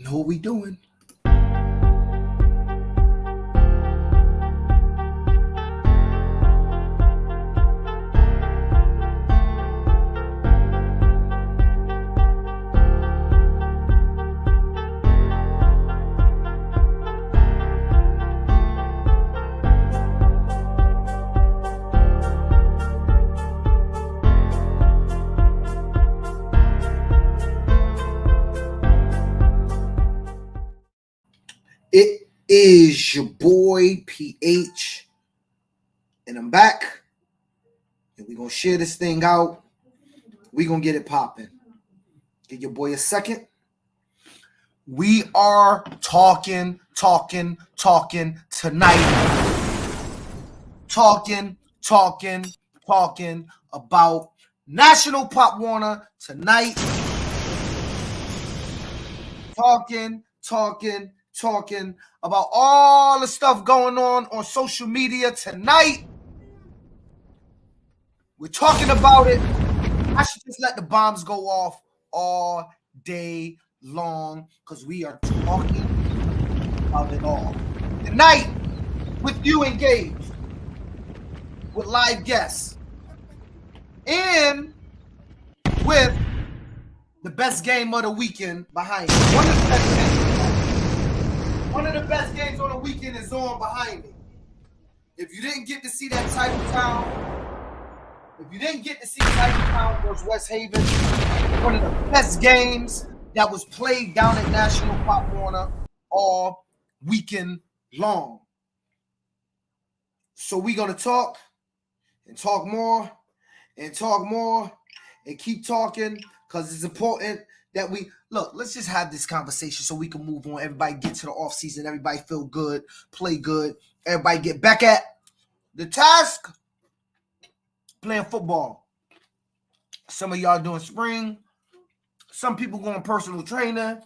know what we doing. It is your boy PH, and I'm back, and we're going to share this thing out. We're going to get it popping. Give your boy a second. We are talking tonight. Talking about National Pop Warner tonight. Talking about all the stuff going on social media tonight. We're talking about it. I should just let the bombs go off all day long because we are talking about it all. Tonight, with you engaged, with live guests, and with the best game of the weekend behind me. One of the best games on the weekend is on behind me. If you didn't get to see that Title Town, versus West Haven, one of the best games that was played down at National Pop Warner all weekend long. So we're going to talk more and keep talking because it's important that we look. Let's just have this conversation so we can move on. Everybody get to the off season. Everybody feel good, play good. Everybody get back at the task, playing football. Some of y'all doing spring. Some people going personal trainer.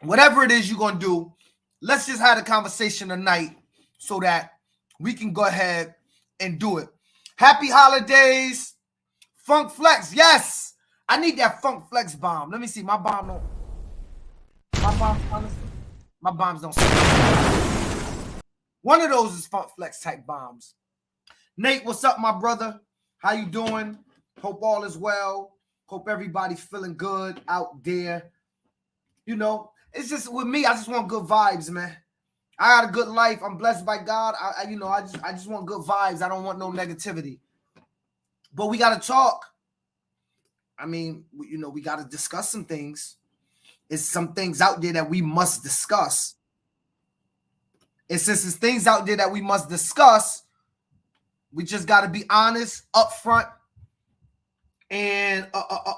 Whatever it is you're going to do, let's just have a conversation tonight so that we can go ahead and do it. Happy holidays. Funk Flex, yes. I need that Funk Flex bomb. Let me see. My bombs don't say. One of those is Funk Flex type bombs. Nate, what's up, my brother? How you doing? Hope all is well. Hope everybody's feeling good out there. You know, it's just with me, I just want good vibes, man. I got a good life. I'm blessed by God. I just want good vibes. I don't want no negativity. But we got to talk. I mean, we got to discuss some things. It's some things out there that we must discuss. And since there's things out there that we must discuss, we just got to be honest, upfront, and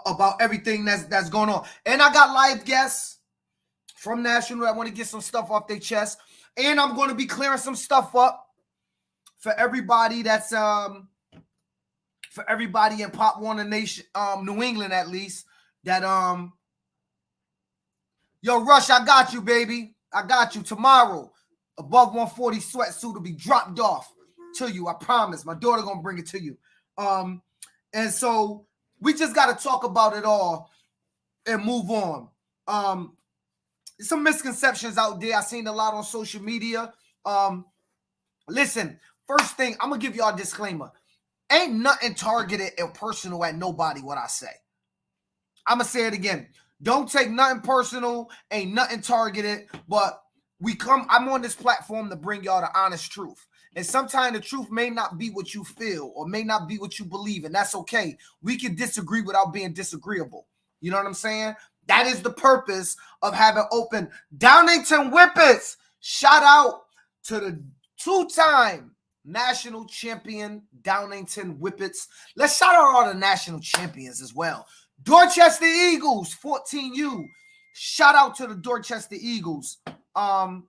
about everything that's going on. And I got live guests from National that want to get some stuff off their chest. And I'm going to be clearing some stuff up for everybody that's for everybody in Pop Warner Nation, New England at least, that yo, Rush, I got you, baby. I got you. Tomorrow, above 140 sweatsuit will be dropped off to you. I promise. My daughter gonna bring it to you. And so we just gotta talk about it all and move on. Some misconceptions out there. I've seen a lot on social media. Listen, first thing, I'm gonna give y'all a disclaimer. Ain't nothing targeted or personal at nobody, what I say. I'm going to say it again. Don't take nothing personal, ain't nothing targeted, but I'm on this platform to bring y'all the honest truth. And sometimes the truth may not be what you feel or may not be what you believe, and that's okay. We can disagree without being disagreeable. You know what I'm saying? That is the purpose of having open Downington Whippets. Shout out to the two-time national champion Downington Whippets. Let's shout out all the national champions as well. Dorchester Eagles, 14U. Shout out to the Dorchester Eagles. Hold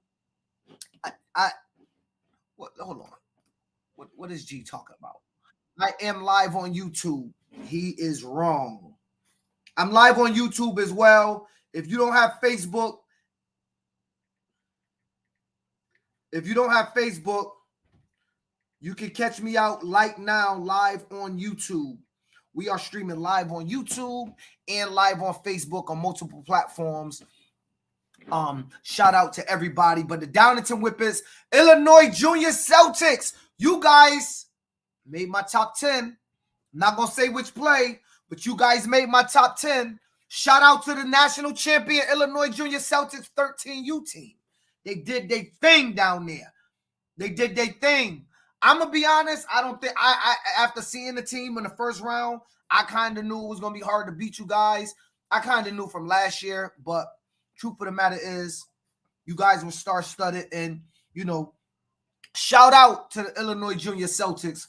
on. What is G talking about? I am live on YouTube. He is wrong. I'm live on YouTube as well. If you don't have Facebook, you can catch me out right now live on YouTube. We are streaming live on YouTube and live on Facebook on multiple platforms. Shout out to everybody. But the Downington Whippets, Illinois Junior Celtics, you guys made my top 10. Not going to say which play, but you guys made my top 10. Shout out to the national champion Illinois Junior Celtics 13U team. They did their thing down there. They did their thing. I'm going to be honest, I don't think, I after seeing the team in the first round, I kind of knew it was going to be hard to beat you guys. I kind of knew from last year, but truth of the matter is, you guys were star-studded, and, you know, shout out to the Illinois Junior Celtics.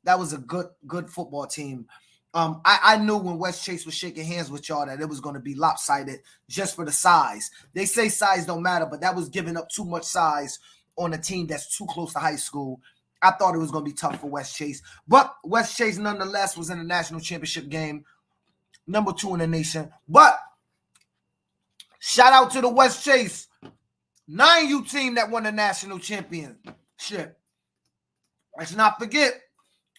That was a good football team. I knew when West Chase was shaking hands with y'all that it was going to be lopsided just for the size. They say size don't matter, but that was giving up too much size on a team that's too close to high school. I thought it was going to be tough for West Chase. But West Chase, nonetheless, was in the national championship game, number 2 in the nation. But shout out to the West Chase 9U team that won the national championship. Let's not forget,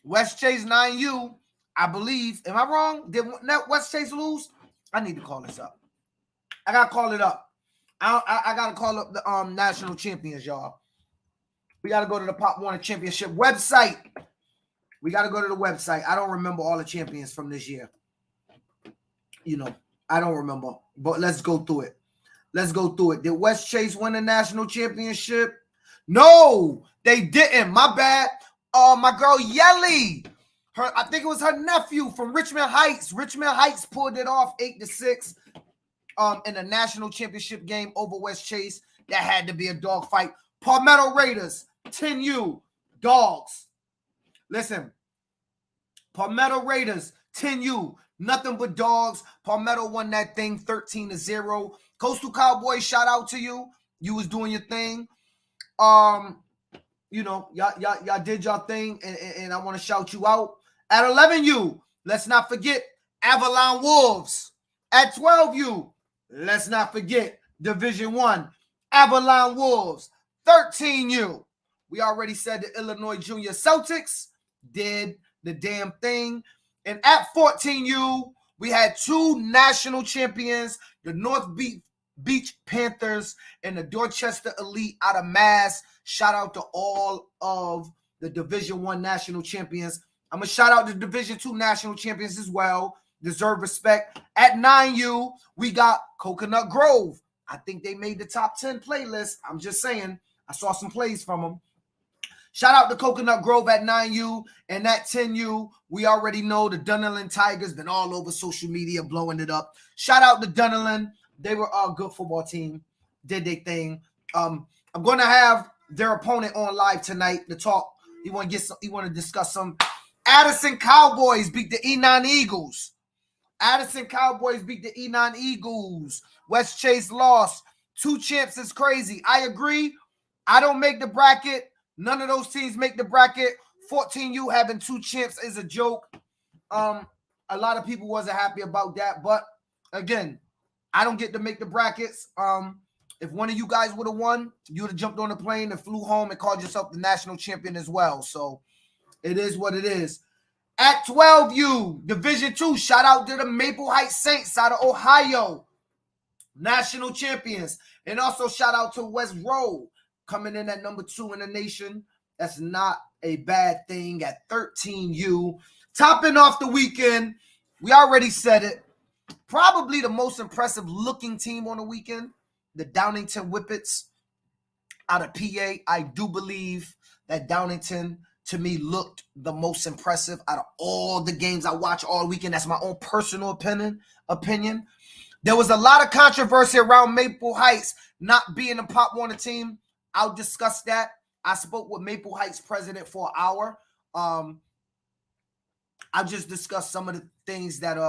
West Chase 9U, I believe. Am I wrong? Did West Chase lose? I need to call this up. I got to call it up. I got to call up the national champions, y'all. We got to go to the Pop Warner Championship website. We got to go to the website. I don't remember all the champions from this year. You know, I don't remember. But let's go through it. Let's go through it. Did West Chase win the national championship? No, they didn't. My bad. My girl Yelly. I think it was her nephew from Richmond Heights. Richmond Heights pulled it off 8-6 in the national championship game over West Chase. That had to be a dogfight. Palmetto Raiders, 10U, dogs. Listen, Palmetto Raiders, 10U, nothing but dogs. Palmetto won that thing 13-0. Coastal Cowboys, shout out to you. You was doing your thing. You know, y'all did your thing, and I want to shout you out. At 11U, let's not forget Avalon Wolves. At 12U, let's not forget Division I, Avalon Wolves. 13U, we already said the Illinois Junior Celtics did the damn thing. And at 14U, we had 2 national champions, the North Beach Panthers and the Dorchester Elite out of Mass. Shout out to all of the Division I national champions. I'm going to shout out the Division II national champions as well. Deserve respect. At 9U, we got Coconut Grove. I think they made the top 10 playlist. I'm just saying. I saw some plays from them. Shout out to Coconut Grove at 9U. And at 10U, we already know the Dunnerland Tigers been all over social media blowing it up. Shout out to Dunnerland. They were a good football team. Did their thing. I'm going to have their opponent on live tonight to talk. He want to discuss some. Addison Cowboys beat the E9 Eagles. Addison Cowboys beat the E9 Eagles. West Chase lost. 2 champs is crazy. I agree. I don't make the bracket. None of those teams make the bracket. 14U having 2 champs is a joke. A lot of people wasn't happy about that. But, again, I don't get to make the brackets. If one of you guys would have won, you would have jumped on a plane and flew home and called yourself the national champion as well. So, it is what it is. At 12U, Division II, shout out to the Maple Heights Saints out of Ohio. National champions. And also shout out to West Road coming in at number 2 in the nation. That's not a bad thing at 13U. Topping off the weekend, we already said it. Probably the most impressive looking team on the weekend, the Downington Whippets out of PA. I do believe that Downington, to me, looked the most impressive out of all the games I watched all weekend. That's my own personal opinion. There was a lot of controversy around Maple Heights not being a Pop Warner team. I'll discuss that. I spoke with Maple Heights president for an hour. I just discussed some of the things that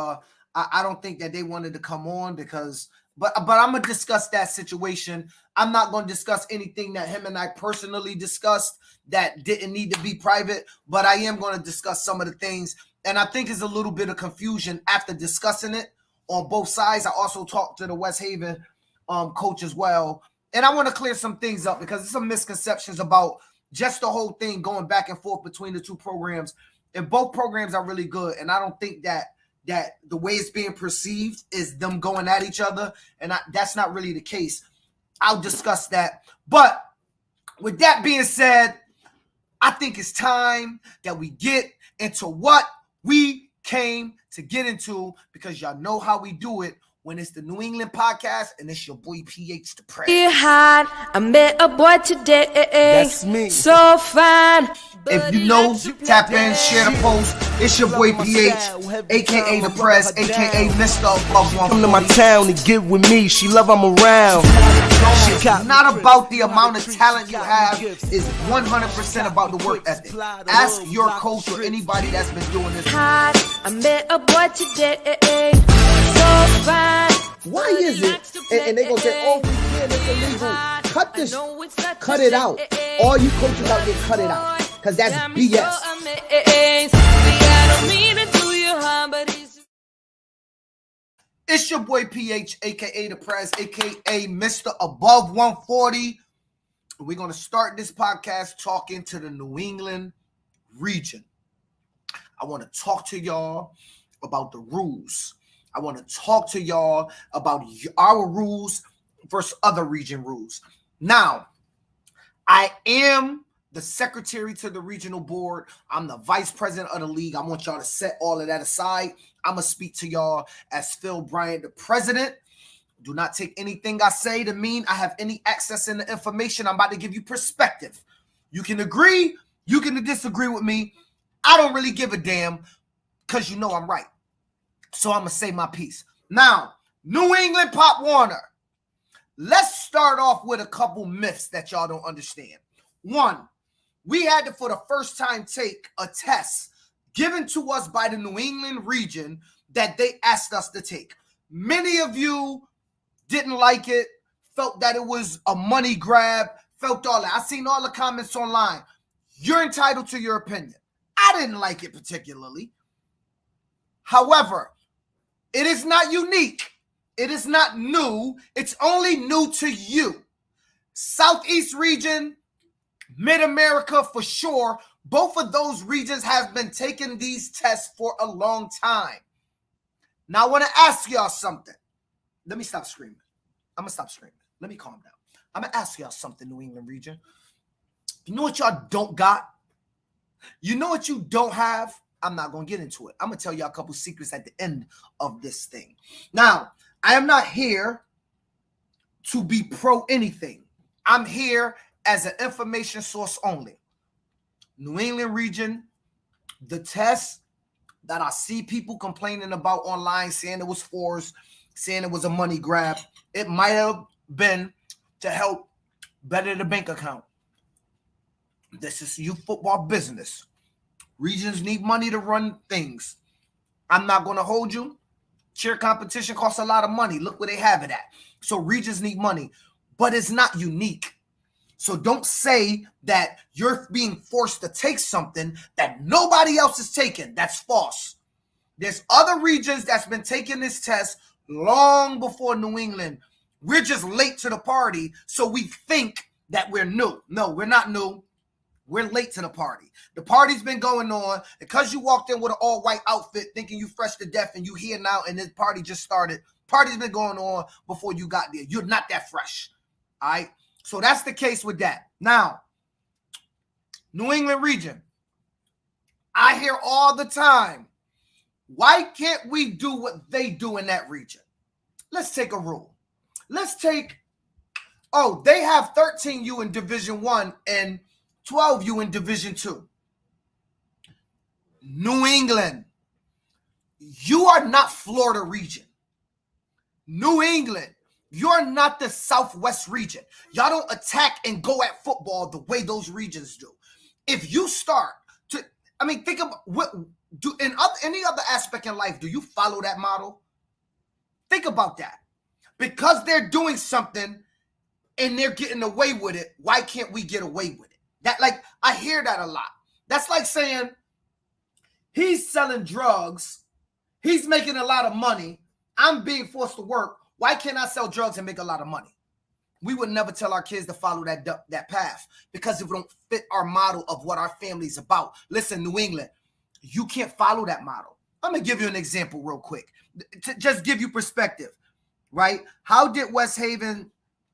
I don't think that they wanted to come on because, but I'm gonna discuss that situation. I'm not gonna discuss anything that him and I personally discussed that didn't need to be private, but I am gonna discuss some of the things, and I think there's a little bit of confusion after discussing it on both sides. I also talked to the West Haven coach as well, and I want to clear some things up because there's some misconceptions about just the whole thing going back and forth between the 2 programs. And both programs are really good, and I don't think that the way it's being perceived is them going at each other, and that's not really the case. I'll discuss that. But with that being said, I think it's time that we get into what we came to get into, because y'all know how we do it when it's the New England podcast and it's your boy PH the Prez. I met a boy today. That's me. So fine. If you know, tap in, share the post. It's your boy PH, aka the Prez, aka Mr. Above 140. Come to my town and get with me. She love I'm around. It's not about the amount of talent you have. It's 100% about the work ethic. Ask your coach or anybody that's been doing this. I met a boy today. So fine. Why is it? And they gonna say, oh, it's illegal. Cut this. Cut it out. All you coaches out there, cut it out. Because that's BS. It's your boy PH, aka the Prez, aka Mr. Above 140. We're going to start this podcast talking to the New England region. I want to talk to y'all about the rules. I want to talk to y'all about our rules versus other region rules. Now, I am the secretary to the regional board. I'm the vice president of the league. I want y'all to set all of that aside. I'm going to speak to y'all as Phil Bryant, the president. Do not take anything I say to mean I have any access in the information. I'm about to give you perspective. You can agree. You can disagree with me. I don't really give a damn, because you know I'm right. So I'm going to say my piece. Now, New England Pop Warner. Let's start off with a couple myths that y'all don't understand. One, we had to, for the first time, take a test given to us by the New England region that they asked us to take. Many of you didn't like it, felt that it was a money grab, felt all that. I seen all the comments online. You're entitled to your opinion. I didn't like it particularly. However, it is not unique. It is not new. It's only new to you. Southeast region, Mid-America for sure. Both of those regions have been taking these tests for a long time. Now, I want to ask y'all something. Let me stop screaming. I'm going to stop screaming. Let me calm down. I'm going to ask y'all something, New England region. You know what y'all don't got? You know what you don't have? I'm not going to get into it. I'm going to tell y'all a couple secrets at the end of this thing. Now, I am not here to be pro anything. I'm here as an information source only. New England region, the test that I see people complaining about online, saying it was forced, saying it was a money grab, it might have been to help better the bank account. This is youth football business. Regions need money to run things. I'm not going to hold you. Cheer competition costs a lot of money. Look where they have it at. So regions need money, but it's not unique. So don't say that you're being forced to take something that nobody else is taking. That's false. There's other regions that's been taking this test long before New England. We're just late to the party, so we think that we're new. No, we're not new. We're late to the party. The party's been going on. Because you walked in with an all-white outfit thinking you fresh to death and you here now and this party just started. Party's been going on before you got there. You're not that fresh. All right? So that's the case with that. Now, New England region. I hear all the time, why can't we do what they do in that region? Let's take a rule. Let's take, they have 13U in Division 1 and 12U in Division 2. New England, you are not Florida region. New England, you're not the Southwest region. Y'all don't attack and go at football the way those regions do. If you start to, think about what do in any other aspect in life, do you follow that model? Think about that. Because they're doing something and they're getting away with it, why can't we get away with it? I hear that a lot. That's like saying he's selling drugs, he's making a lot of money, I'm being forced to work. Why can't I sell drugs and make a lot of money? We would never tell our kids to follow that path because it don't fit our model of what our family's about. Listen, New England, you can't follow that model. I'm going to give you an example real quick to just give you perspective, right? How did West Haven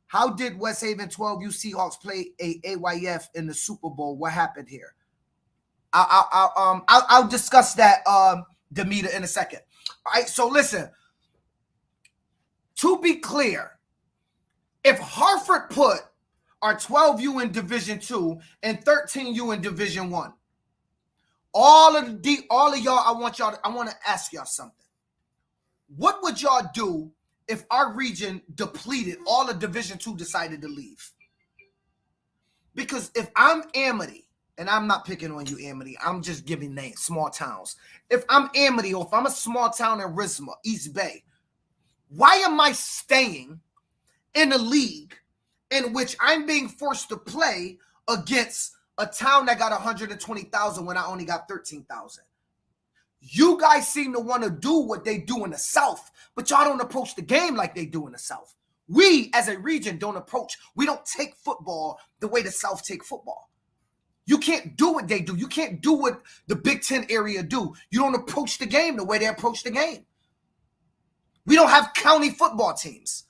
How did West Haven 12U Seahawks play a AYF in the Super Bowl? What happened here? I'll discuss that, Demeter, in a second. All right, so listen. To be clear, if Hartford put our 12U in Division 2 and 13U in Division 1, all of y'all, I want to ask y'all something. What would y'all do if our region depleted, all of Division 2 decided to leave? Because if I'm Amity, and I'm not picking on you, Amity, I'm just giving names, small towns. If I'm Amity, or if I'm a small town in Risma, East Bay, why am I staying in a league in which I'm being forced to play against a town that got 120,000 when I only got 13,000? You guys seem to want to do what they do in the South, but y'all don't approach the game like they do in the South. We, as a region, we don't take football the way the South take football. You can't do what they do. You can't do what the Big Ten area do. You don't approach the game the way they approach the game. We don't have county football teams.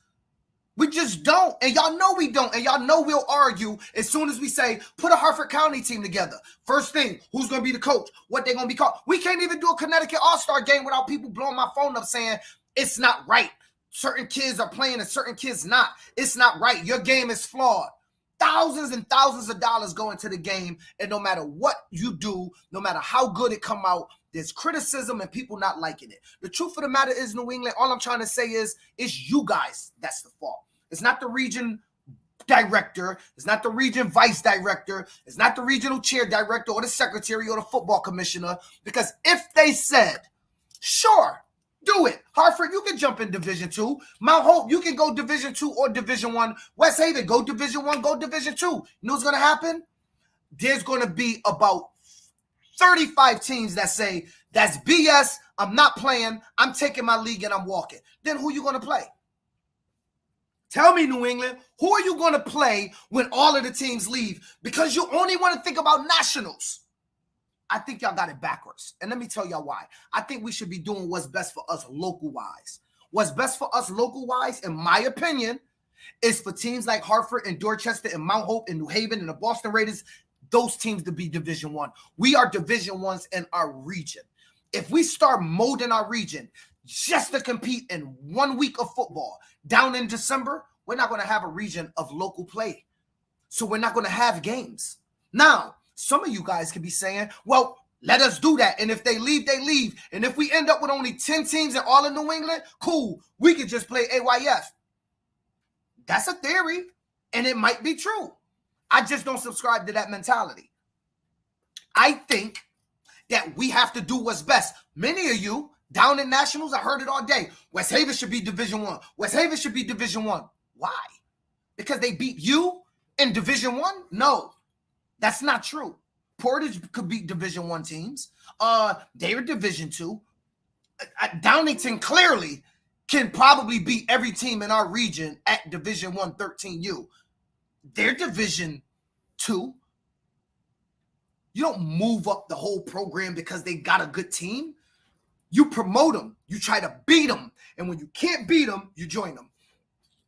We just don't. And y'all know we don't. And y'all know we'll argue as soon as we say, put a Hartford County team together. First thing, who's going to be the coach? What they're going to be called? We can't even do a Connecticut All-Star game without people blowing my phone up saying, it's not right. Certain kids are playing and certain kids not. It's not right. Your game is flawed. Thousands and thousands of dollars go into the game. And no matter what you do, no matter how good it come out, there's criticism and people not liking it. The truth of the matter is, New England, all I'm trying to say is, it's you guys that's the fault. It's not the region director. It's not the region vice director. It's not the regional chair director or the secretary or the football commissioner. Because if they said, sure, do it. Hartford, you can jump in Division 2. Mount Hope, you can go Division 2 or Division 1. West Haven, go Division 1, go Division 2. You know what's going to happen? There's going to be about 35 teams that say, that's BS, I'm not playing, I'm taking my league and I'm walking. Then who are you going to play? Tell me, New England, who are you going to play when all of the teams leave? Because you only want to think about nationals. I think y'all got it backwards. And let me tell y'all why. I think we should be doing what's best for us local-wise. What's best for us local-wise, in my opinion, is for teams like Hartford and Dorchester and Mount Hope and New Haven and the Boston Raiders, those teams to be Division 1. We are Division 1s in our region. If we start molding our region just to compete in 1 week of football down in December, we're not going to have a region of local play. So we're not going to have games. Now, some of you guys could be saying, well, let us do that. And if they leave, they leave. And if we end up with only 10 teams in all of New England, cool. We could just play AYF. That's a theory, and it might be true. I just don't subscribe to that mentality. I think that we have to do what's best. Many of you down in nationals, I heard it all day. West Haven should be Division 1. West Haven should be Division 1. Why? Because they beat you in Division 1? No, that's not true. Portage could beat Division 1 teams. They were Division 2. Downington clearly can probably beat every team in our region at Division 1 13U. They're Division 2. You don't move up the whole program because they got a good team. You promote them. You try to beat them. And when you can't beat them, you join them.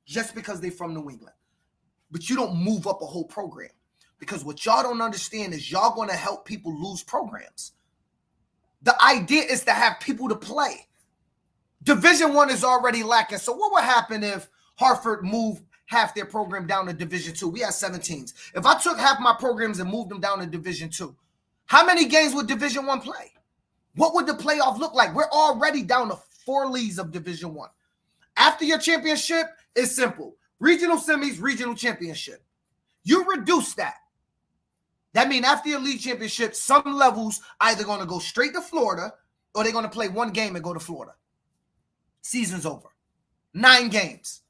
Just because they're from New England. But you don't move up a whole program. Because what y'all don't understand is y'all going to help people lose programs. The idea is to have people to play. Division 1 is already lacking. So what would happen if Hartford moved half their program down to Division 2? We have 7 teams. If I took half my programs and moved them down to Division 2, how many games would Division 1 play? What would the playoff look like? We're already down to 4 leagues of Division 1. After your championship, it's simple. Regional semis, regional championship. You reduce that. That means after your league championship, some levels either going to go straight to Florida or they're going to play 1 game and go to Florida. Season's over. 9 games.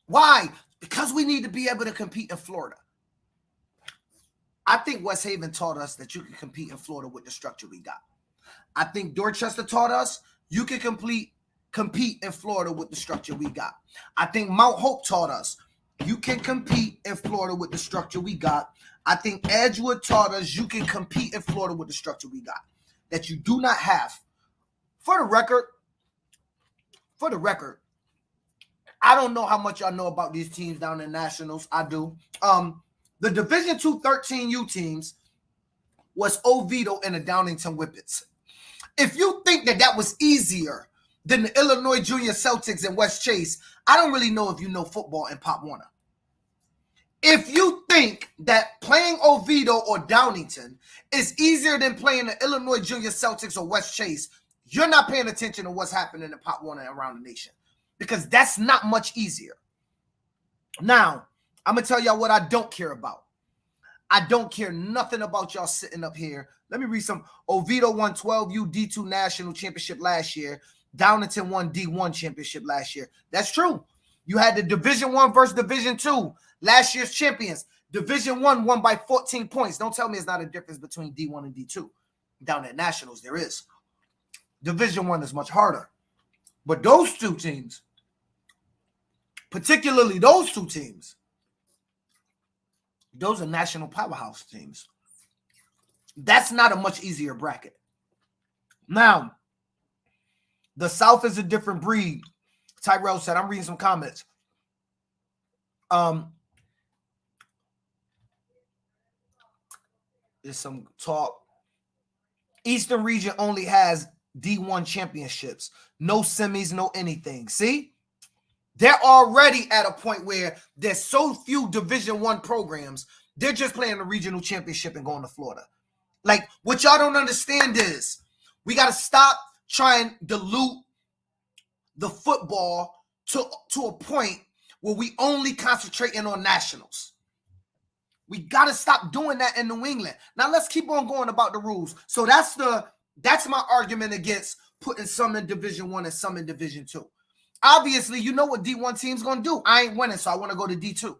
Why? Because we need to be able to compete in Florida. I think West Haven taught us that you can compete in Florida with the structure we got. I think Dorchester taught us you can compete in Florida with the structure we got. I think Mount Hope taught us you can compete in Florida with the structure we got. I think Edgewood taught us you can compete in Florida with the structure we got. That you do not have. For the record, I don't know how much y'all know about these teams down in Nationals. I do. The Division II 13U teams was Oviedo and the Downingtown Whippets. If you think that was easier than the Illinois Junior Celtics and West Chase, I don't really know if you know football in Pop Warner. If you think that playing Oviedo or Downingtown is easier than playing the Illinois Junior Celtics or West Chase, you're not paying attention to what's happening in Pop Warner and around the nation, because that's not much easier. Now, I'm going to tell y'all what I don't care about. I don't care nothing about y'all sitting up here. Let me read some. Oviedo won 12U D2 National Championship last year. Downingtown won D1 Championship last year. That's true. You had the Division I versus Division II. Last year's champions. Division I won by 14 points. Don't tell me it's not a difference between D1 and D2. Down at Nationals, there is. Division I is much harder. But those two teams, particularly those two teams, those are national powerhouse teams. That's not a much easier bracket. Now, the South is a different breed. Tyrell said, I'm reading some comments. There's some talk. Eastern region only has D1 championships. No semis, no anything. See? They're already at a point where there's so few Division I programs, they're just playing the regional championship and going to Florida. Like, what y'all don't understand is we got to stop trying to dilute the football to a point where we only concentrating on nationals. We got to stop doing that in New England. Now, let's keep on going about the rules. So that's my argument against putting some in Division I and some in Division II. Obviously, you know what D1 team's going to do. I ain't winning, so I want to go to D2.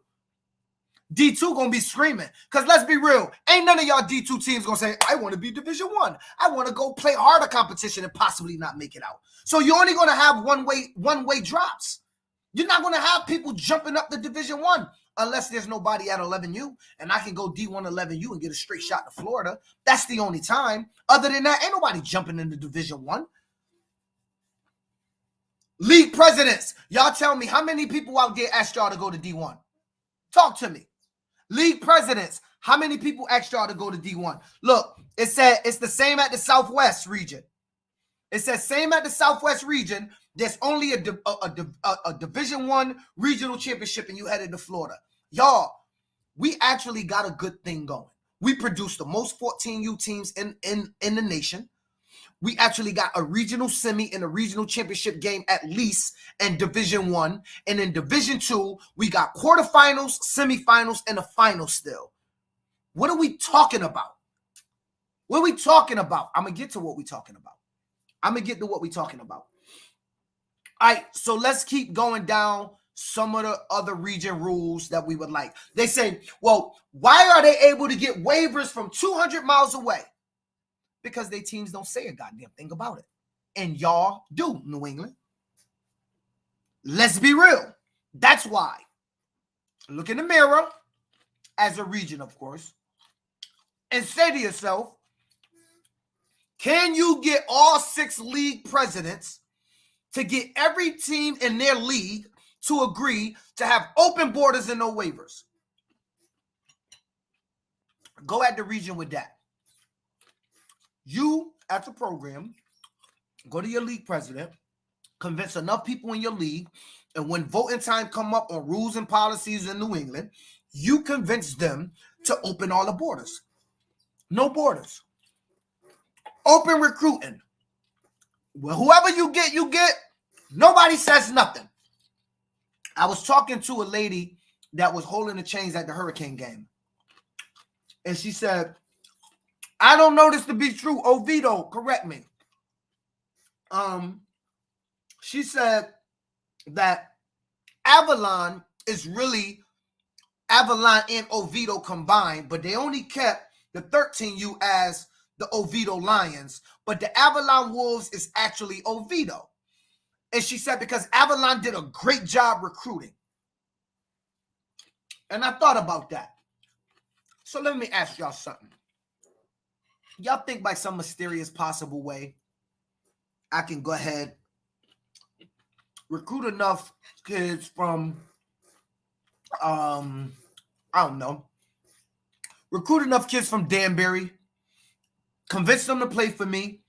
D2 going to be screaming. Because let's be real, ain't none of y'all D2 teams going to say, I want to be Division I. I want to go play harder competition and possibly not make it out. So you're only going to have one-way drops. You're not going to have people jumping up the Division I unless there's nobody at 11U, and I can go D1 11U and get a straight shot to Florida. That's the only time. Other than that, ain't nobody jumping into Division I. League presidents, y'all tell me how many people out there asked y'all to go to D1? Talk to me. League presidents, how many people asked y'all to go to D1? Look, it said it's the same at the Southwest region. It says same at the Southwest region. There's only a Division I regional championship, and you headed to Florida. Y'all, we actually got a good thing going. We produced the most 14U teams in the nation. We actually got a regional semi and a regional championship game at least in Division I. And in Division II, we got quarterfinals, semifinals, and a final still. What are we talking about? What are we talking about? I'm going to get to what we're talking about. All right, so let's keep going down some of the other region rules that we would like. They say, well, why are they able to get waivers from 200 miles away? Because their teams don't say a goddamn thing about it. And y'all do, New England. Let's be real. That's why. Look in the mirror, as a region, of course, and say to yourself, can you get all 6 league presidents to get every team in their league to agree to have open borders and no waivers? Go at the region with that. You, at the program, go to your league president, convince enough people in your league, and when voting time come up on rules and policies in New England, you convince them to open all the borders. No borders. Open recruiting. Well, whoever you get, you get. Nobody says nothing. I was talking to a lady that was holding the chains at the Hurricane game, and she said, I don't know this to be true. Oviedo, correct me. She said that Avalon is really Avalon and Oviedo combined, but they only kept the 13U as the Oviedo Lions, but the Avalon Wolves is actually Oviedo. And she said because Avalon did a great job recruiting. And I thought about that. So let me ask y'all something. Y'all think by some mysterious possible way I can go ahead recruit enough kids from, I don't know, recruit enough kids from Danbury, convince them to play for me,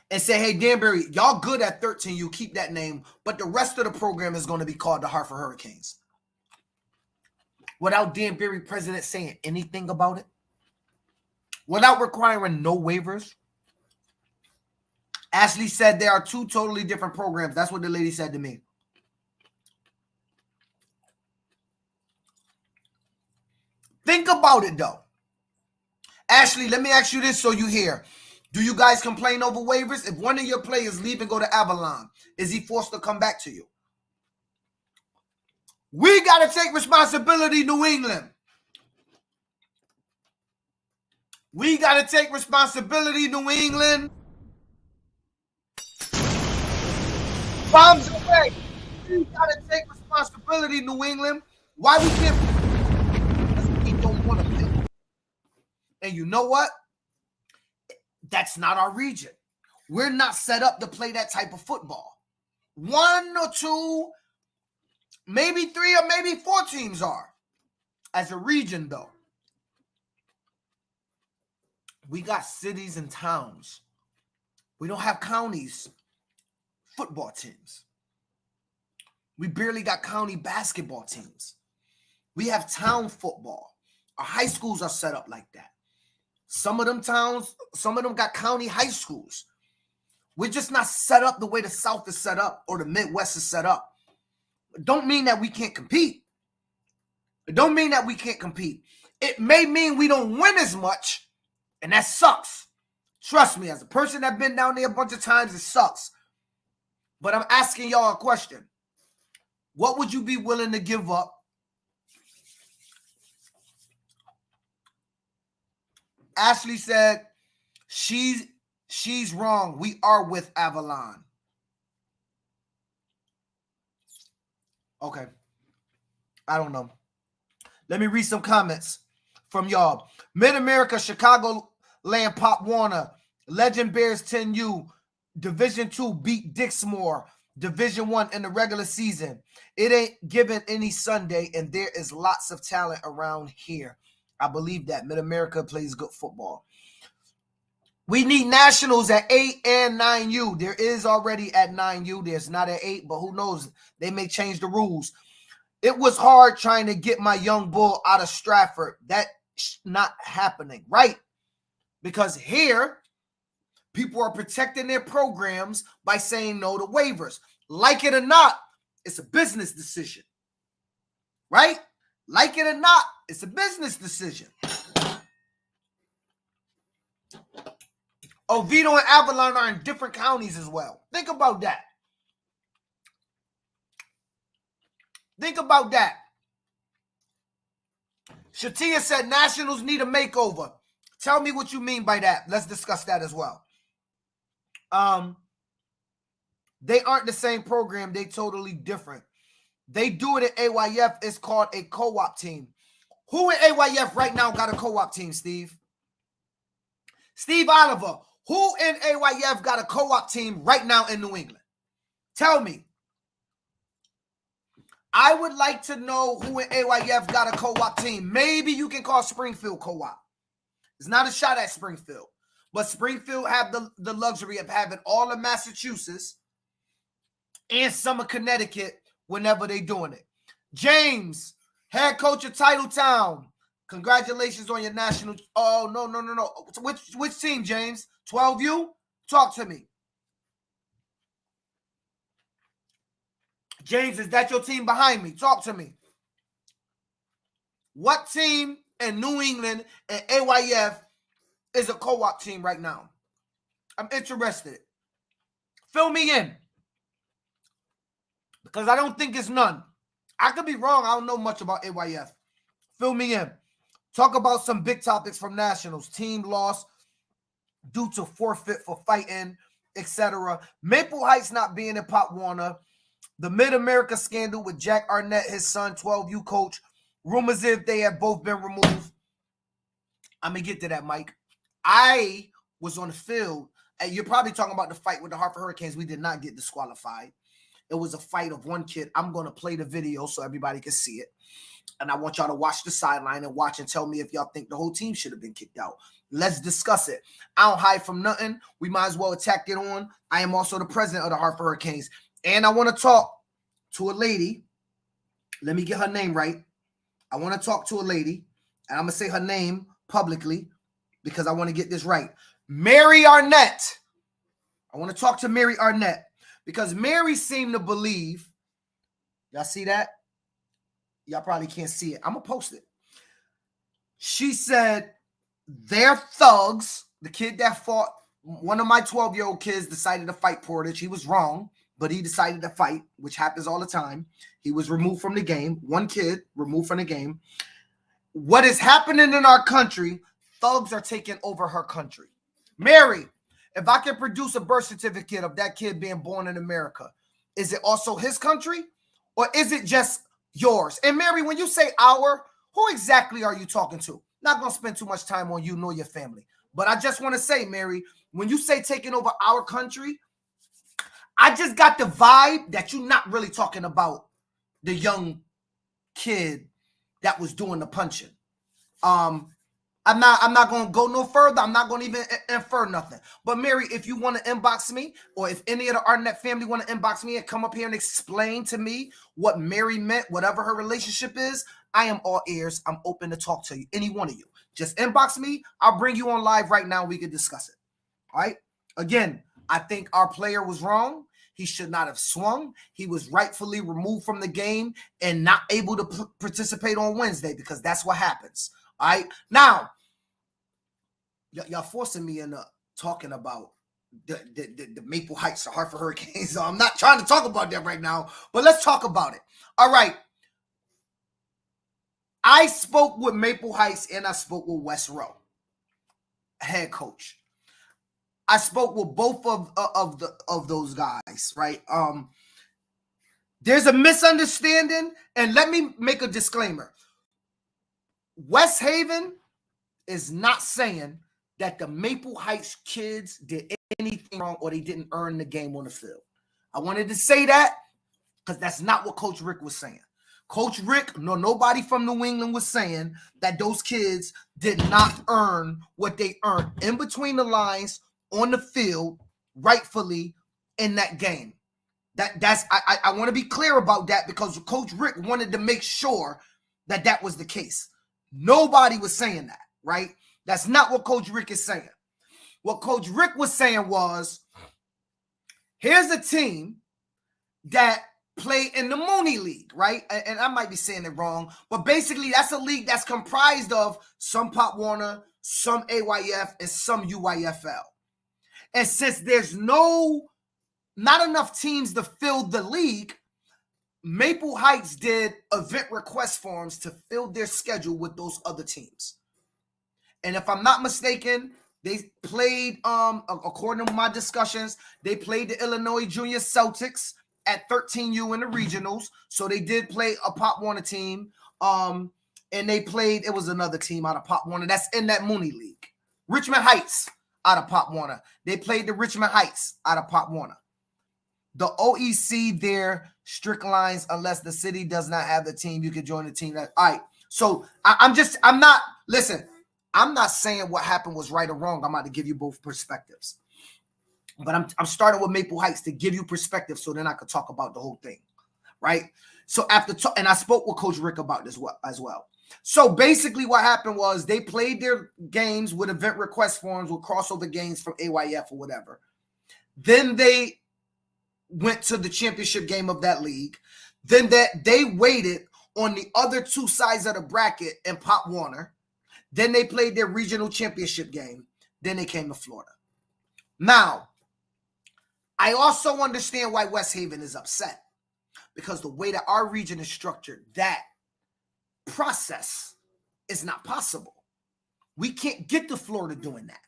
and say, hey, Danbury, y'all good at 13, you keep that name, but the rest of the program is going to be called the Hartford Hurricanes. Without Danbury president saying anything about it, without requiring no waivers. Ashley said there are two totally different programs. That's what the lady said to me. Think about it, though. Ashley, let me ask you this so you hear. Do you guys complain over waivers? If one of your players leave and go to Avalon, is he forced to come back to you? We got to take responsibility, New England. We got to take responsibility, New England. Bombs away. We got to take responsibility, New England. Why we can't? Because we don't want to play. And you know what? That's not our region. We're not set up to play that type of football. 1 or 2, maybe 3 or maybe 4 teams are. As a region, though, we got cities and towns. We don't have counties football teams. We barely got county basketball teams. We have town football. Our high schools are set up like that. Some of them towns, some of them got county high schools. We're just not set up the way the South is set up or the Midwest is set up. It don't mean that we can't compete. It don't mean that we can't compete. It may mean we don't win as much, and that sucks. Trust me, as a person that's been down there a bunch of times, it sucks. But I'm asking y'all a question. What would you be willing to give up Ashley said, she's wrong. We are with Avalon. Okay. I don't know. Let me read some comments from y'all. Mid-America, Chicagoland, Pop Warner, Legend Bears 10U, Division 2 beat Dixmoor, Division 1 in the regular season. It ain't given any Sunday, and there is lots of talent around here. I believe that. Mid-America plays good football. We need nationals at 8 and 9U. There is already at 9U. There's not at 8, but who knows? They may change the rules. It was hard trying to get my young bull out of Stratford. That's not happening, right? Because here, people are protecting their programs by saying no to waivers. Like it or not, it's a business decision, right? Like it or not, it's a business decision. Oviedo and Avalon are in different counties as well. Think about that. Think about that. Shatia said Nationals need a makeover. Tell me what you mean by that. Let's discuss that as well. They aren't the same program. They totally different. They do it at AYF. It's called a co-op team. Who in AYF right now got a co-op team, Steve? Steve Oliver. Who in AYF got a co-op team right now in New England? Tell me. I would like to know who in AYF got a co-op team. Maybe you can call Springfield co-op. It's not a shot at Springfield. But Springfield have the luxury of having all of Massachusetts and some of Connecticut whenever they're doing it. James, head coach of Titletown. Congratulations on your national. Oh, no. Which team, James? 12U? Talk to me. James, is that your team behind me? Talk to me. What team in New England and AYF is a co-op team right now? I'm interested. Fill me in. Because I don't think it's none. I could be wrong. I don't know much about AYF. Fill me in. Talk about some big topics from Nationals. Team loss due to forfeit for fighting, etc. Maple Heights not being in Pop Warner. The Mid-America scandal with Jack Arnett, his son, 12U coach. Rumors if they have both been removed. I'm going to get to that, Mike. I was on the field, and you're probably talking about the fight with the Hartford Hurricanes. We did not get disqualified. It was a fight of one kid. I'm going to play the video so everybody can see it. And I want y'all to watch the sideline and watch and tell me if y'all think the whole team should have been kicked out. Let's discuss it. I don't hide from nothing. We might as well attack it on. I am also the president of the Hartford Hurricanes. And I want to talk to a lady. Let me get her name right. I want to talk to a lady. And I'm going to say her name publicly because I want to get this right. Mary Arnett. I want to talk to Mary Arnett because Mary seemed to believe. Y'all see that? Y'all probably can't see it. I'm going to post it. She said they're thugs. The kid that fought, one of my 12-year-old kids decided to fight Portage. He was wrong, but he decided to fight, which happens all the time. He was removed from the game. One kid removed from the game. What is happening in our country, thugs are taking over her country. Mary, if I can produce a birth certificate of that kid being born in America, is it also his country or is it just yours? And Mary, when you say our, who exactly are you talking to? Not going to spend too much time on you nor your family. But I just want to say, Mary, when you say taking over our country, I just got the vibe that you're not really talking about the young kid that was doing the punching. I'm not going to go no further. I'm not going to even infer nothing. But Mary, if you want to inbox me, or if any of the Arnett family want to inbox me and come up here and explain to me what Mary meant, whatever her relationship is, I am all ears. I'm open to talk to you, any one of you. Just inbox me. I'll bring you on live right now. We can discuss it. All right. Again, I think our player was wrong. He should not have swung. He was rightfully removed from the game and not able to participate on Wednesday because that's what happens. All right. Now, y'all forcing me into talking about the Maple Heights, the Hartford Hurricanes. So I'm not trying to talk about that right now, but let's talk about it. All right. I spoke with Maple Heights and I spoke with Wes Rowe, head coach. I spoke with both of those guys, right? There's a misunderstanding, and let me make a disclaimer. West Haven is not saying that the Maple Heights kids did anything wrong or they didn't earn the game on the field. I wanted to say that because that's not what Coach Rick was saying. Coach Rick, nobody from New England was saying that those kids did not earn what they earned in between the lines on the field, rightfully in that game. I want to be clear about that because Coach Rick wanted to make sure that that was the case. Nobody was saying that, right? That's not what Coach Rick is saying. What Coach Rick was saying was, here's a team that play in the Mooney League, right? And I might be saying it wrong, but basically that's a league that's comprised of some Pop Warner, some AYF, and some UYFL. And since there's not enough teams to fill the league, Maple Heights did event request forms to fill their schedule with those other teams. And if I'm not mistaken, they played, according to my discussions, they played the Illinois Junior Celtics at 13U in the regionals. So they did play a Pop Warner team. And they played, it was another team out of Pop Warner that's in that Mooney League. Richmond Heights out of Pop Warner. They played the Richmond Heights out of Pop Warner. The OEC there, strict lines, unless the city does not have the team, you can join the team. All right. So I'm not saying what happened was right or wrong. I'm about to give you both perspectives. But I'm starting with Maple Heights to give you perspective so then I could talk about the whole thing, right? So and I spoke with Coach Rick about this as well. So basically what happened was they played their games with event request forms with crossover games from AYF or whatever. Then they went to the championship game of that league. Then they waited on the other two sides of the bracket in Pop Warner. Then they played their regional championship game. Then they came to Florida. Now, I also understand why West Haven is upset because the way that our region is structured, that process is not possible. We can't get to Florida doing that.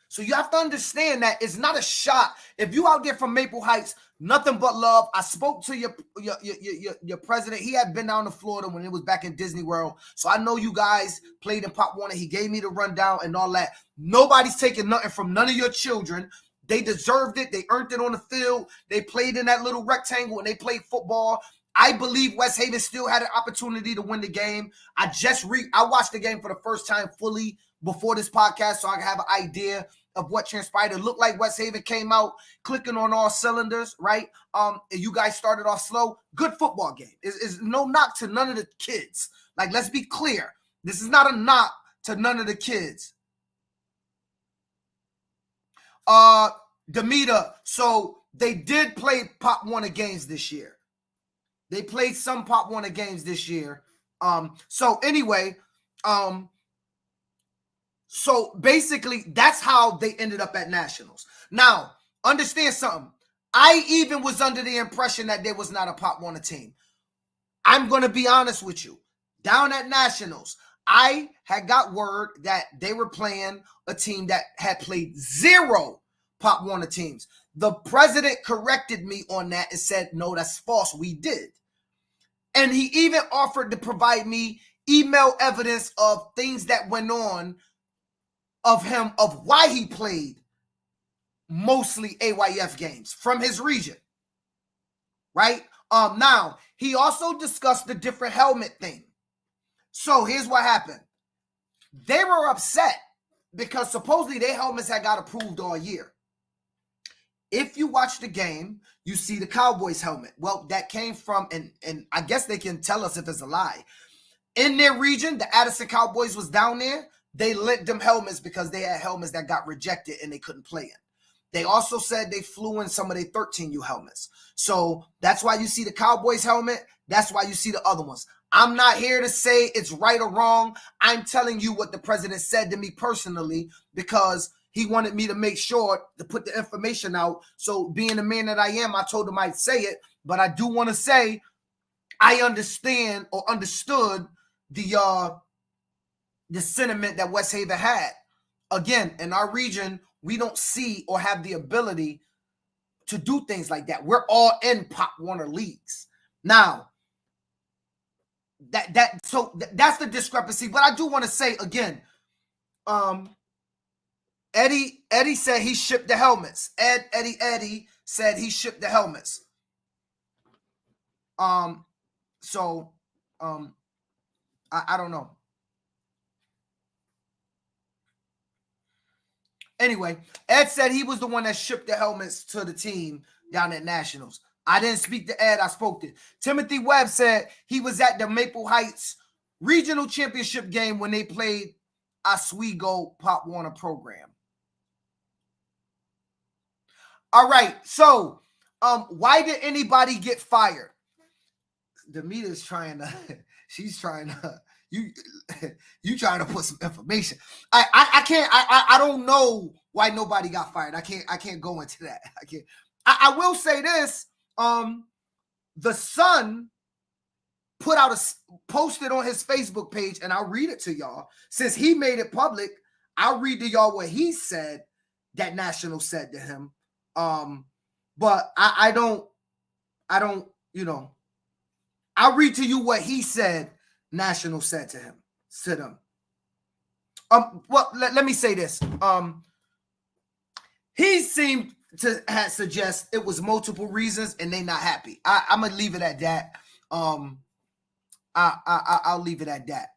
So you have to understand that it's not a shot. If you out there from Maple Heights, nothing but love. I spoke to your president. He had been down to Florida when it was back in Disney World. So I know you guys played in Pop Warner. He gave me the rundown and all that. Nobody's taking nothing from none of your children. They deserved it. They earned it on the field. They played in that little rectangle and they played football. I believe West Haven still had an opportunity to win the game. I watched the game for the first time fully before this podcast, so I can have an idea of what transpired. It looked like West Haven came out clicking on all cylinders, right? You guys started off slow. Good football game. Is no knock to none of the kids. Like, let's be clear. This is not a knock to none of the kids. Demeter, so they did play Pop Warner games this year. They played some Pop Warner games this year. So anyway, so basically that's how they ended up at Nationals. Now, understand something. I even was under the impression that there was not a Pop Warner team. I'm going to be honest with you. Down at Nationals, I had got word that they were playing a team that had played 0 Pop Warner teams. The president corrected me on that and said, no, that's false. We did. And he even offered to provide me email evidence of things that went on of him, of why he played mostly AYF games from his region. Right? Now, he also discussed the different helmet thing. So here's what happened. They were upset because supposedly their helmets had got approved all year. If you watch the game, you see the Cowboys helmet. Well, that came from, and I guess they can tell us if it's a lie. In their region, the Addison Cowboys was down there. They lent them helmets because they had helmets that got rejected and they couldn't play in. They also said they flew in some of their 13U helmets. So that's why you see the Cowboys helmet. That's why you see the other ones. I'm not here to say it's right or wrong. I'm telling you what the president said to me personally because he wanted me to make sure to put the information out. So being the man that I am, I told him I'd say it. But I do want to say I understand or understood the sentiment that West Haven had. Again, in our region, we don't see or have the ability to do things like that. We're all in Pop Warner leagues. Now, that's the discrepancy. But I do want to say again, Eddie said he shipped the helmets. Eddie said he shipped the helmets. I don't know. Anyway, Ed said he was the one that shipped the helmets to the team down at Nationals. I didn't speak to Ed. I spoke to Timothy Webb. Said he was at the Maple Heights Regional Championship game when they played Oswego Pop Warner program. All right. So, why did anybody get fired? Demeter's trying to. She's trying to. You trying to put some information. I can't. I don't know why nobody got fired. I can't go into that. I can't. I will say this. The Sun posted on his Facebook page, and I'll read it to y'all. Since he made it public, I'll read to y'all what he said that National said to him. But I don't, I'll read to you what he said National said to him. Well, let me say this. He seemed to suggest it was multiple reasons and they not happy. I'm gonna leave it at that. I'll leave it at that.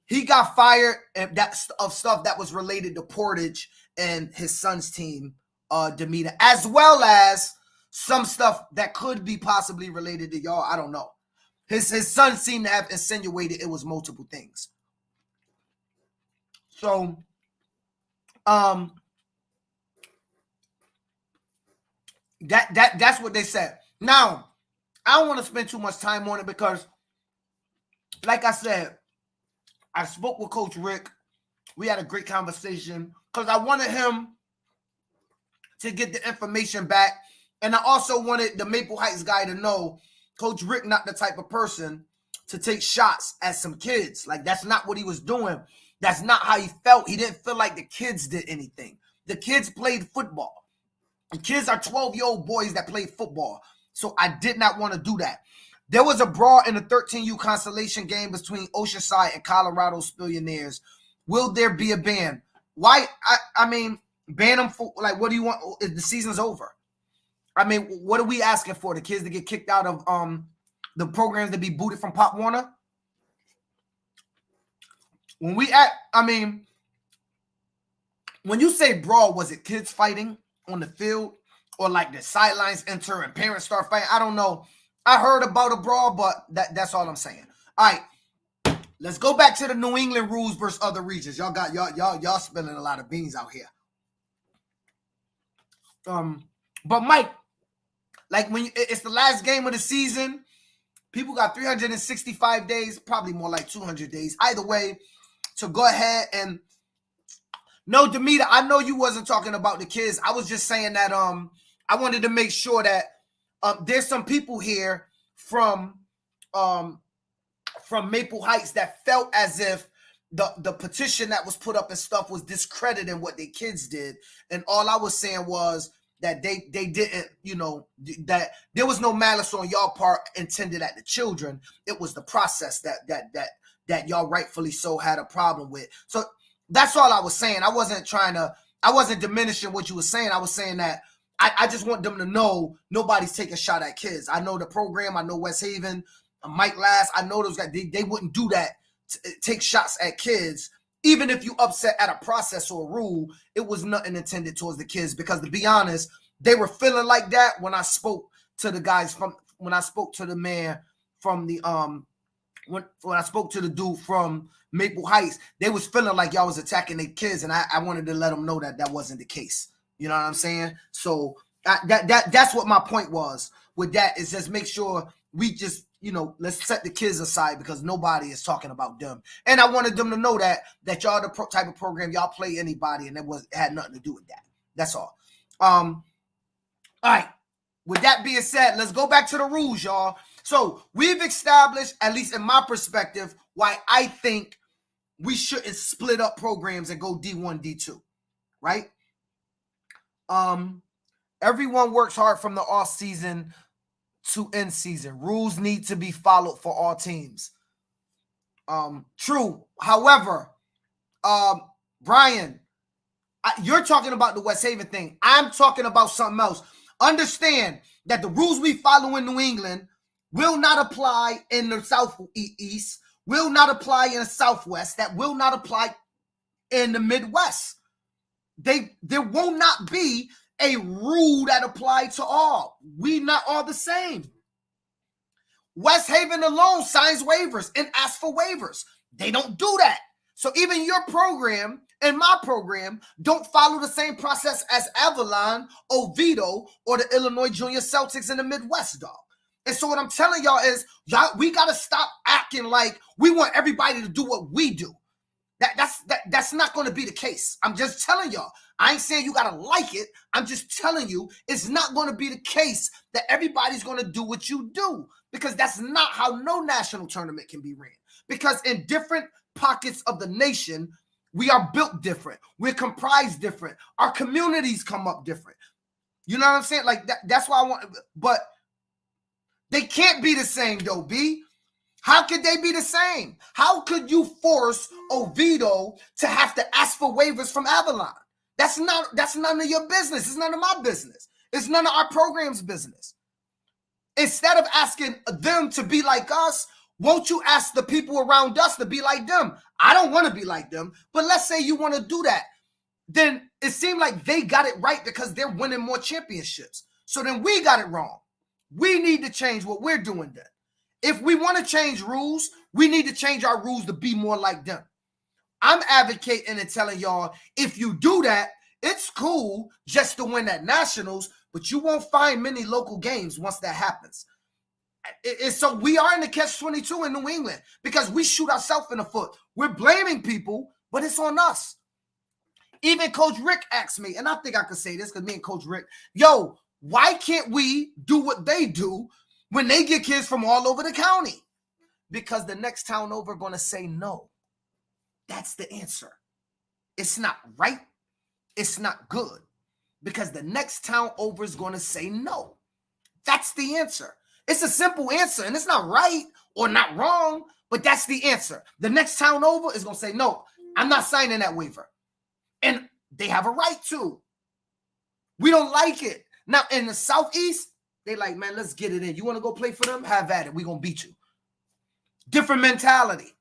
He got fired and of stuff that was related to Portage and his son's team, Demeter, as well as some stuff that could be possibly related to y'all. I don't know. His son seemed to have insinuated it was multiple things. So, that's what they said. Now, I don't want to spend too much time on it because, like I said, I spoke with Coach Rick. We had a great conversation because I wanted him to get the information back. And I also wanted the Maple Heights guy to know Coach Rick not the type of person to take shots at some kids. Like, that's not what he was doing. That's not how he felt. He didn't feel like the kids did anything. The kids played football. The kids are 12-year-old boys that played football. So I did not want to do that. There was a brawl in the 13U consolation game between Oceanside and Colorado Spillionaires. Will there be a ban? Why? I mean, Ban them for, like, what do you want? The season's over. I mean, what are we asking for? The kids to get kicked out of the programs to be booted from Pop Warner? When you say brawl, was it kids fighting on the field or like the sidelines enter and parents start fighting? I don't know. I heard about a brawl, but that's all I'm saying. All right. Let's go back to the New England rules versus other regions. Y'all spilling a lot of beans out here. But Mike, like when it's the last game of the season, people got 365 days, probably more like 200 days. Either way, to go ahead and no, Demeter, I know you wasn't talking about the kids. I was just saying that I wanted to make sure that there's some people here from Maple Heights that felt as if the petition that was put up and stuff was discrediting what their kids did. And all I was saying was that they didn't, that there was no malice on y'all part intended at the children. It was the process that y'all rightfully so had a problem with. So that's all I was saying. I wasn't diminishing what you were saying. I was saying that I just want them to know nobody's taking a shot at kids. I know the program. I know West Haven, Mike Lass. I know those guys. They wouldn't do that, take shots at kids. Even if you upset at a process or a rule, it was nothing intended towards the kids, because to be honest, they were feeling like that when I spoke to the guys when I spoke to the man from the when I spoke to the dude from Maple Heights, they was feeling like y'all was attacking their kids, and I wanted to let them know that wasn't the case. You know what I'm saying? So that's what my point was with that, is just make sure we just, let's set the kids aside, because nobody is talking about them. And I wanted them to know that y'all the type of program, y'all play anybody, and it had nothing to do with that. That's all. All right. With that being said, let's go back to the rules, y'all. So we've established, at least in my perspective, why I think we shouldn't split up programs and go D1, D2, right? Everyone works hard from the off season to end season. Rules need to be followed for all teams. True. However, Brian, you're talking about the West Haven thing. I'm talking about something else. Understand that the rules we follow in New England will not apply in the Southeast, will not apply in the Southwest, that will not apply in the Midwest. There will not be a rule that applies to all. We not all the same. West Haven alone signs waivers and asks for waivers. They don't do that. So even your program and my program don't follow the same process as Avalon, Oviedo, or the Illinois Junior Celtics in the Midwest, dog. And so what I'm telling y'all is, we got to stop acting like we want everybody to do what we do. That's not going to be the case. I'm just telling y'all. I ain't saying you got to like it. I'm just telling you it's not going to be the case that everybody's going to do what you do, because that's not how no national tournament can be ran. Because in different pockets of the nation, we are built different. We're comprised different. Our communities come up different. You know what I'm saying? Like that's why I want, but they can't be the same though, B. How could they be the same? How could you force Oviedo to have to ask for waivers from Avalon? That's none of your business. It's none of my business. It's none of our program's business. Instead of asking them to be like us, won't you ask the people around us to be like them? I don't want to be like them, but let's say you want to do that. Then it seemed like they got it right because they're winning more championships. So then we got it wrong. We need to change what we're doing then. If we want to change rules, we need to change our rules to be more like them. I'm advocating and telling y'all, if you do that, it's cool just to win at nationals, but you won't find many local games once that happens. So we are in the catch-22 in New England because we shoot ourselves in the foot. We're blaming people, but it's on us. Even Coach Rick asked me, and I think I could say this because me and Coach Rick, why can't we do what they do when they get kids from all over the county? Because the next town over going to say no. That's the answer. It's not right. It's not good. Because the next town over is going to say no. That's the answer. It's a simple answer, and it's not right or not wrong, but that's the answer. The next town over is going to say, no, I'm not signing that waiver. And They have a right to. We don't like it. Now, in the Southeast, they like, man, let's get it in. You want to go play for them? Have at it. We're going to beat you. Different mentality.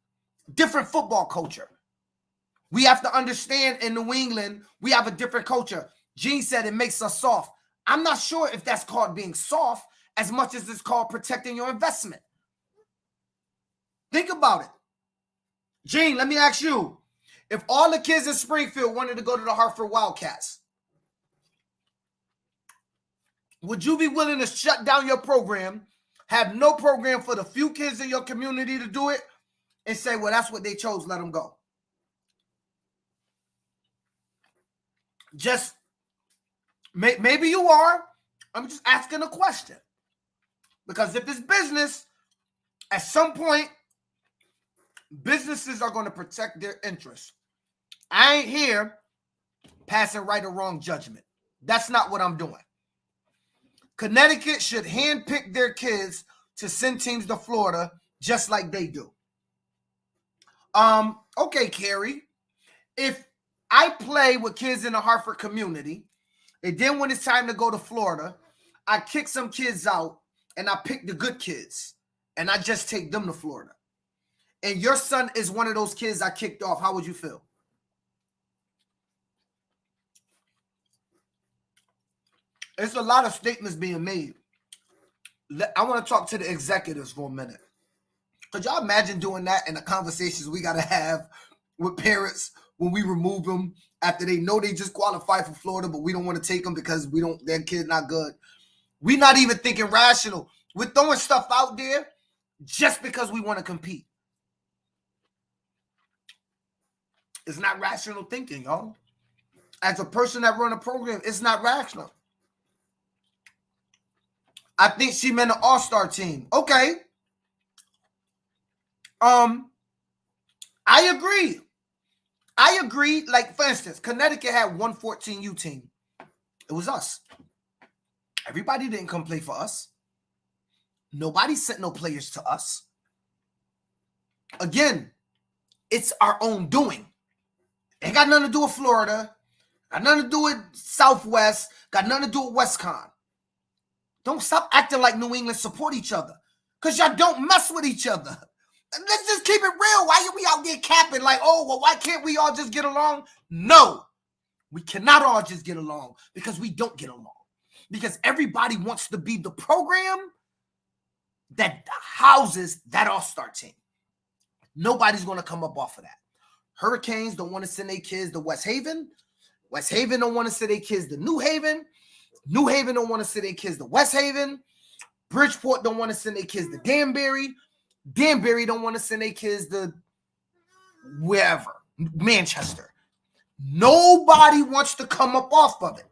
Different football culture. We have to understand in New England, we have a different culture. Gene said it makes us soft. I'm not sure if that's called being soft as much as it's called protecting your investment. Think about it. Gene, let me ask you. If all the kids in Springfield wanted to go to the Hartford Wildcats, would you be willing to shut down your program, have no program for the few kids in your community to do it, and say, well, that's what they chose, let them go? Just, maybe you are. I'm just asking a question. Because if it's business, at some point, businesses are going to protect their interests. I ain't here passing right or wrong judgment. That's not what I'm doing. Connecticut should handpick their kids to send teams to Florida just like they do. Okay, Carrie. If I play with kids in the Hartford community, and then when it's time to go to Florida, I kick some kids out and I pick the good kids and I just take them to Florida. And your son is one of those kids I kicked off, how would you feel? There's a lot of statements being made. I want to talk to the executives for a minute. Could y'all imagine doing that in the conversations we got to have with parents when we remove them after they know they just qualified for Florida, but we don't want to take them because their kid not good. We're not even thinking rational. We're throwing stuff out there just because we want to compete. It's not rational thinking, y'all. As a person that run a program, it's not rational. I think she meant an all-star team. Okay. I agree. Like, for instance, Connecticut had 114U team. It was us. Everybody didn't come play for us. Nobody sent no players to us. Again, it's our own doing. Ain't got nothing to do with Florida. Got nothing to do with Southwest. Got nothing to do with WestCon. Don't stop acting like New England support each other. Because y'all don't mess with each other. Let's just keep it real. Why are we out there capping like, oh, well, why can't we all just get along? No. We cannot all just get along because we don't get along. Because everybody wants to be the program that houses that all-star team. Nobody's going to come up off of that. Hurricanes don't want to send their kids to West Haven. West Haven don't want to send their kids to New Haven. New Haven don't want to send their kids to West Haven. Bridgeport don't want to send their kids to Danbury. Danbury don't want to send their kids to wherever, Manchester. Nobody wants to come up off of it.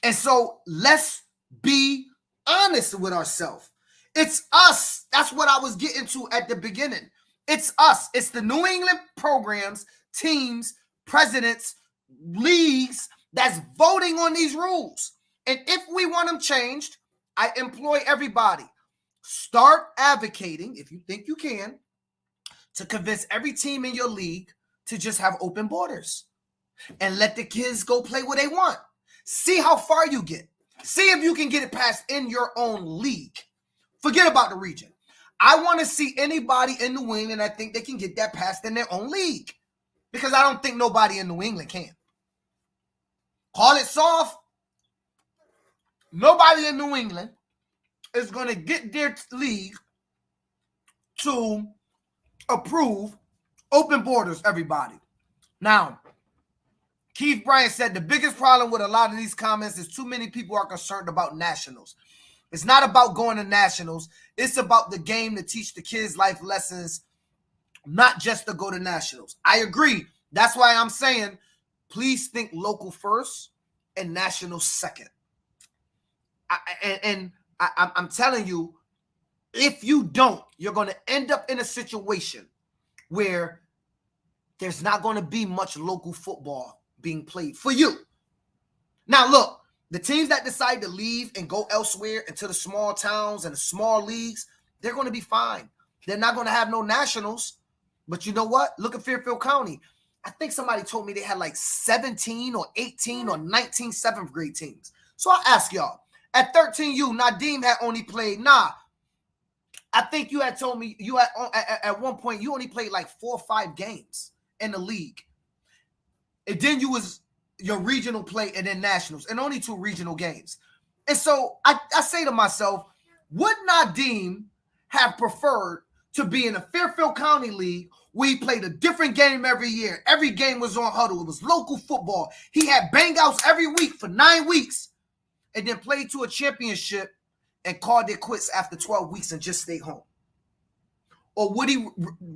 And so let's be honest with ourselves. It's us. That's what I was getting to at the beginning. It's us. It's the New England programs, teams, presidents, leagues that's voting on these rules. And if we want them changed, I employ everybody. Start advocating, if you think you can, to convince every team in your league to just have open borders and let the kids go play where they want. See how far you get. See if you can get it passed in your own league. Forget about the region. I want to see anybody in New England that think they can get that passed in their own league, because I don't think nobody in New England can. Call it soft. Nobody in New England is going to get their league to approve open borders, everybody. Now, Keith Bryant said the biggest problem with a lot of these comments is too many people are concerned about nationals. It's not about going to nationals. It's about the game to teach the kids life lessons, not just to go to nationals. I agree. That's why I'm saying, please think local first and national second. I'm telling you, if you don't, you're going to end up in a situation where there's not going to be much local football being played for you. Now, look, the teams that decide to leave and go elsewhere into the small towns and the small leagues, they're going to be fine. They're not going to have no nationals. But you know what? Look at Fairfield County. I think somebody told me they had like 17 or 18 or 19 7th grade teams. So I ask y'all, at 13U, Nadim had only played, I think you had told me you had at one point you only played like 4 or 5 games in the league. And then you was your regional play and then nationals and only 2 regional games. And so I say to myself, would Nadim have preferred to be in a Fairfield County League where he played a different game every year? Every game was on huddle. It was local football. He had bang-outs every week for 9 weeks and then played to a championship and called it quits after 12 weeks and just stayed home? Or would he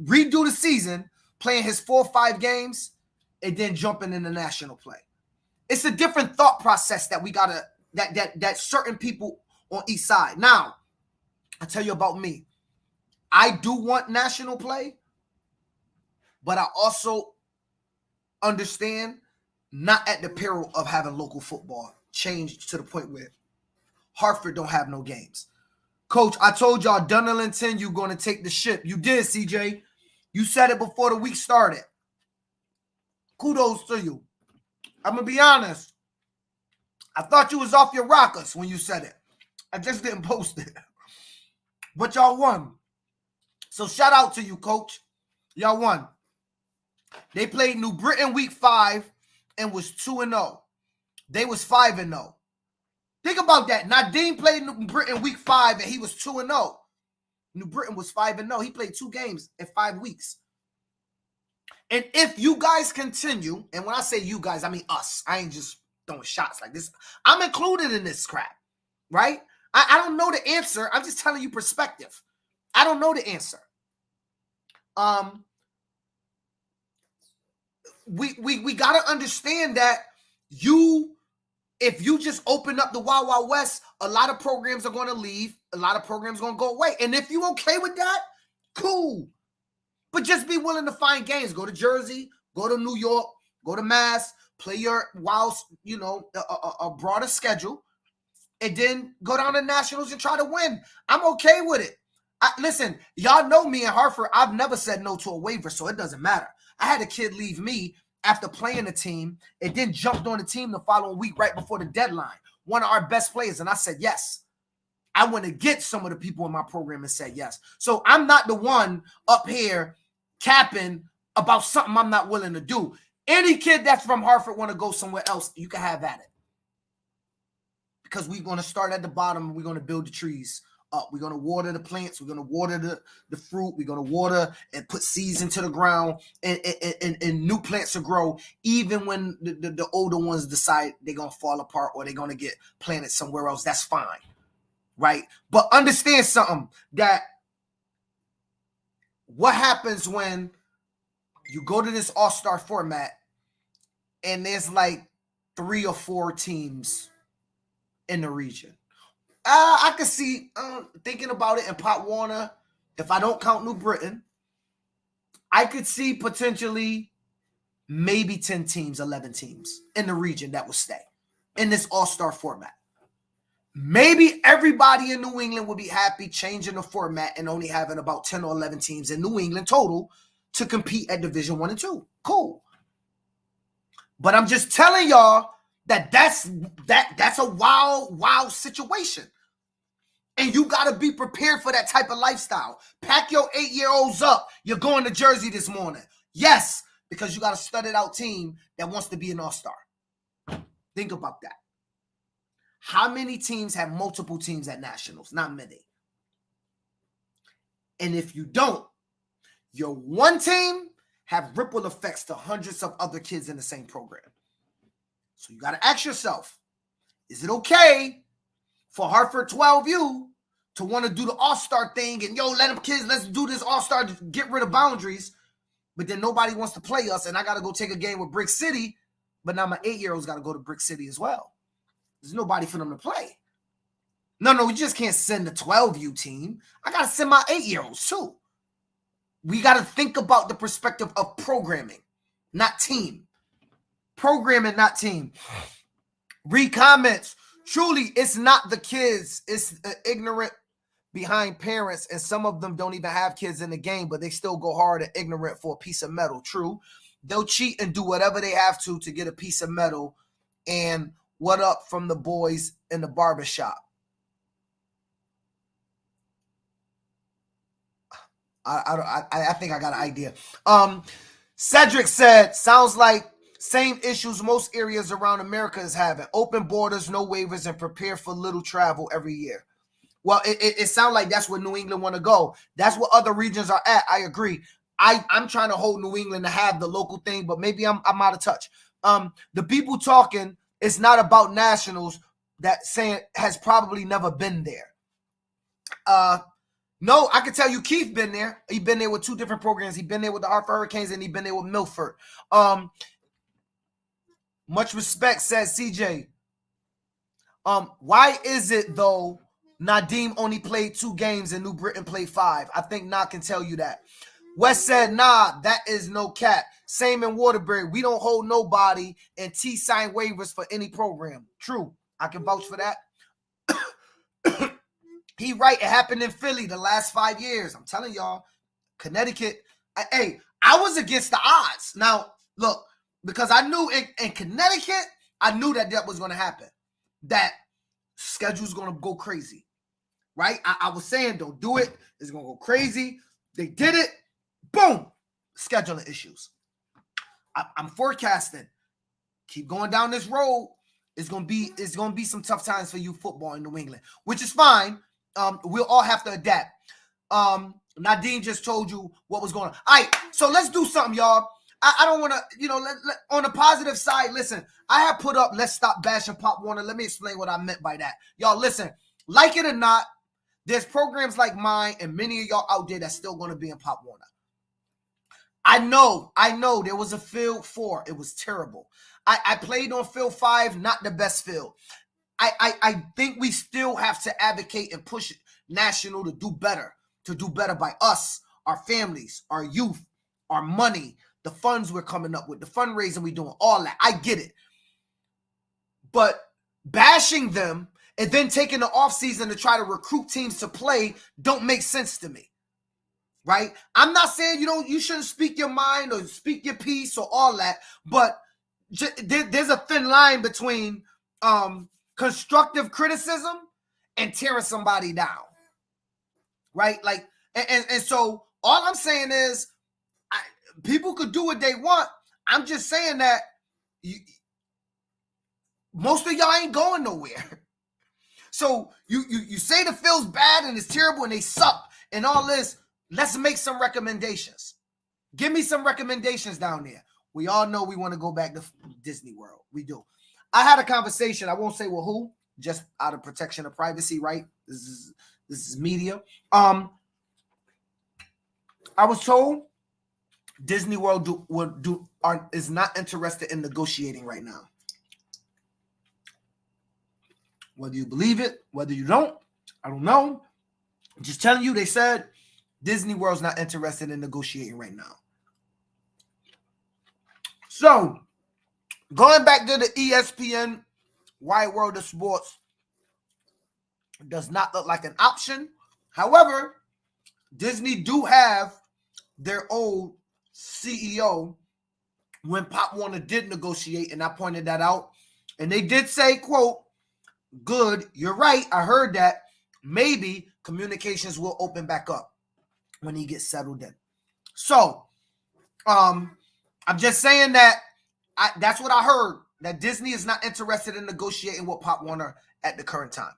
redo the season, playing his 4 or 5 games, and then jumping in the national play? It's a different thought process that we gotta that certain people on each side. Now, I'll tell you about me. I do want national play, but I also understand not at the peril of having local football change to the point where Hartford don't have no games. Coach, I told y'all Dunnerlin 10, you're going to take the ship. You did, CJ. You said it before the week started. Kudos to you. I'm going to be honest. I thought you was off your rockers when you said it. I just didn't post it. But y'all won. So shout out to you, Coach. Y'all won. They played New Britain week 5 and was 2-0. They was 5-0. Think about that. Nadim played New Britain week 5 and he was 2-0. New Britain was 5-0. He played 2 games in 5 weeks. And if you guys continue, and when I say you guys, I mean us. I ain't just throwing shots like this. I'm included in this crap, right? I don't know the answer. I'm just telling you perspective. I don't know the answer. We got to understand that if you just open up the Wild Wild West, a lot of programs are going to leave. A lot of programs are going to go away. And if you okay with that, cool. But just be willing to find games. Go to Jersey, go to New York, go to Mass, play your a broader schedule, and then go down to nationals and try to win. I'm okay with it. Listen, y'all know me in Hartford. I've never said no to a waiver, so it doesn't matter. I had a kid leave me after playing the team and then jumped on the team the following week right before the deadline. One of our best players, and I said yes. I went to get some of the people in my program and said yes. So I'm not the one up here capping about something I'm not willing to do. Any kid that's from Hartford want to go somewhere else, you can have at it. Because we're going to start at the bottom and we're going to build the trees up. We're going to water the plants. We're going to water the fruit. We're going to water and put seeds into the ground and new plants will grow even when the older ones decide they're going to fall apart or they're going to get planted somewhere else. That's fine, right? But understand something, that what happens when you go to this all-star format and there's like 3 or 4 teams in the region. I could see, thinking about it in Pop Warner, if I don't count New Britain, I could see potentially maybe 10 teams, 11 teams in the region that would stay in this all-star format. Maybe everybody in New England would be happy changing the format and only having about 10 or 11 teams in New England total to compete at Division 1 and 2. Cool. But I'm just telling y'all that that's a wild situation. And you got to be prepared for that type of lifestyle. Pack your 8-year-olds up. You're going to Jersey this morning. Yes, because you got a studded out team that wants to be an all-star. Think about that. How many teams have multiple teams at nationals? Not many. And if you don't, your one team have ripple effects to hundreds of other kids in the same program. So you got to ask yourself, is it okay for Hartford 12U to want to do the all-star thing and, let them kids, let's do this all-star to get rid of boundaries, but then nobody wants to play us and I got to go take a game with Brick City, but now my 8-year-olds got to go to Brick City as well. There's nobody for them to play. No, we just can't send the 12U team. I got to send my 8-year-olds too. We got to think about the perspective of programming, not team. Programming, not team. Read comments. Truly, it's not the kids. It's ignorant behind parents, and some of them don't even have kids in the game, but they still go hard and ignorant for a piece of metal. True. they'll cheat and do whatever they have to get a piece of metal. And what up from the boys in the barbershop? I think I got an idea. Cedric said, sounds like same issues most areas around America is having. Open borders, no waivers, and prepare for little travel every year. Well, it sounds like that's where New England want to go. That's what other regions are at. I agree. I'm trying to hold New England to have the local thing, but maybe I'm out of touch. The people talking, it's not about nationals that saying has probably never been there. No, I can tell you Keith been there. He been there with 2 different programs. He been there with the Hartford Hurricanes and he been there with Milford. Much respect, says CJ. Why is it though Nadim only played 2 games and New Britain played 5? I think Nah can tell you that. West said, nah, that is no cap. Same in Waterbury. We don't hold nobody and T sign waivers for any program. True. I can vouch for that. He right. It happened in Philly the last 5 years. I'm telling y'all, Connecticut. I was against the odds. Now, look, because I knew in Connecticut, I knew that was going to happen. That schedule's going to go crazy, right? I was saying, don't do it. It's going to go crazy. They did it. Boom. Scheduling issues. I'm forecasting. Keep going down this road. It's going to be some tough times for you football in New England, which is fine. We'll all have to adapt. Nadine just told you what was going on. All right, so let's do something, y'all. I don't want to, on the positive side, listen, I have put up, let's stop bashing Pop Warner. Let me explain what I meant by that. Y'all, listen, like it or not, there's programs like mine and many of y'all out there that's still going to be in Pop Warner. I know there was a field 4. It was terrible. I played on field 5, not the best field. I think we still have to advocate and push national to do better by us, our families, our youth, our money, the funds we're coming up with, the fundraising we're doing, all that. I get it. But bashing them and then taking the offseason to try to recruit teams to play don't make sense to me. Right? I'm not saying you shouldn't speak your mind or speak your piece or all that, but there's a thin line between constructive criticism and tearing somebody down. Right? Like, and so all I'm saying is people could do what they want. I'm just saying that most of y'all ain't going nowhere. So you say the field's bad and it's terrible and they suck and all this. Let's make some recommendations. Give me some recommendations down there. We all know we want to go back to Disney World. We do. I had a conversation. I won't say with who, just out of protection of privacy, right? This is media. I was told Disney World is not interested in negotiating right now. Whether you believe it, whether you don't, I don't know. I'm just telling you, they said Disney World's not interested in negotiating right now. So, going back to the ESPN Wide World of Sports, does not look like an option. However, Disney do have their old CEO when Pop Warner did negotiate, and I pointed that out. And they did say, quote, good, you're right, I heard that. Maybe communications will open back up when he gets settled in. So, I'm just saying that that's what I heard, that Disney is not interested in negotiating with Pop Warner at the current time.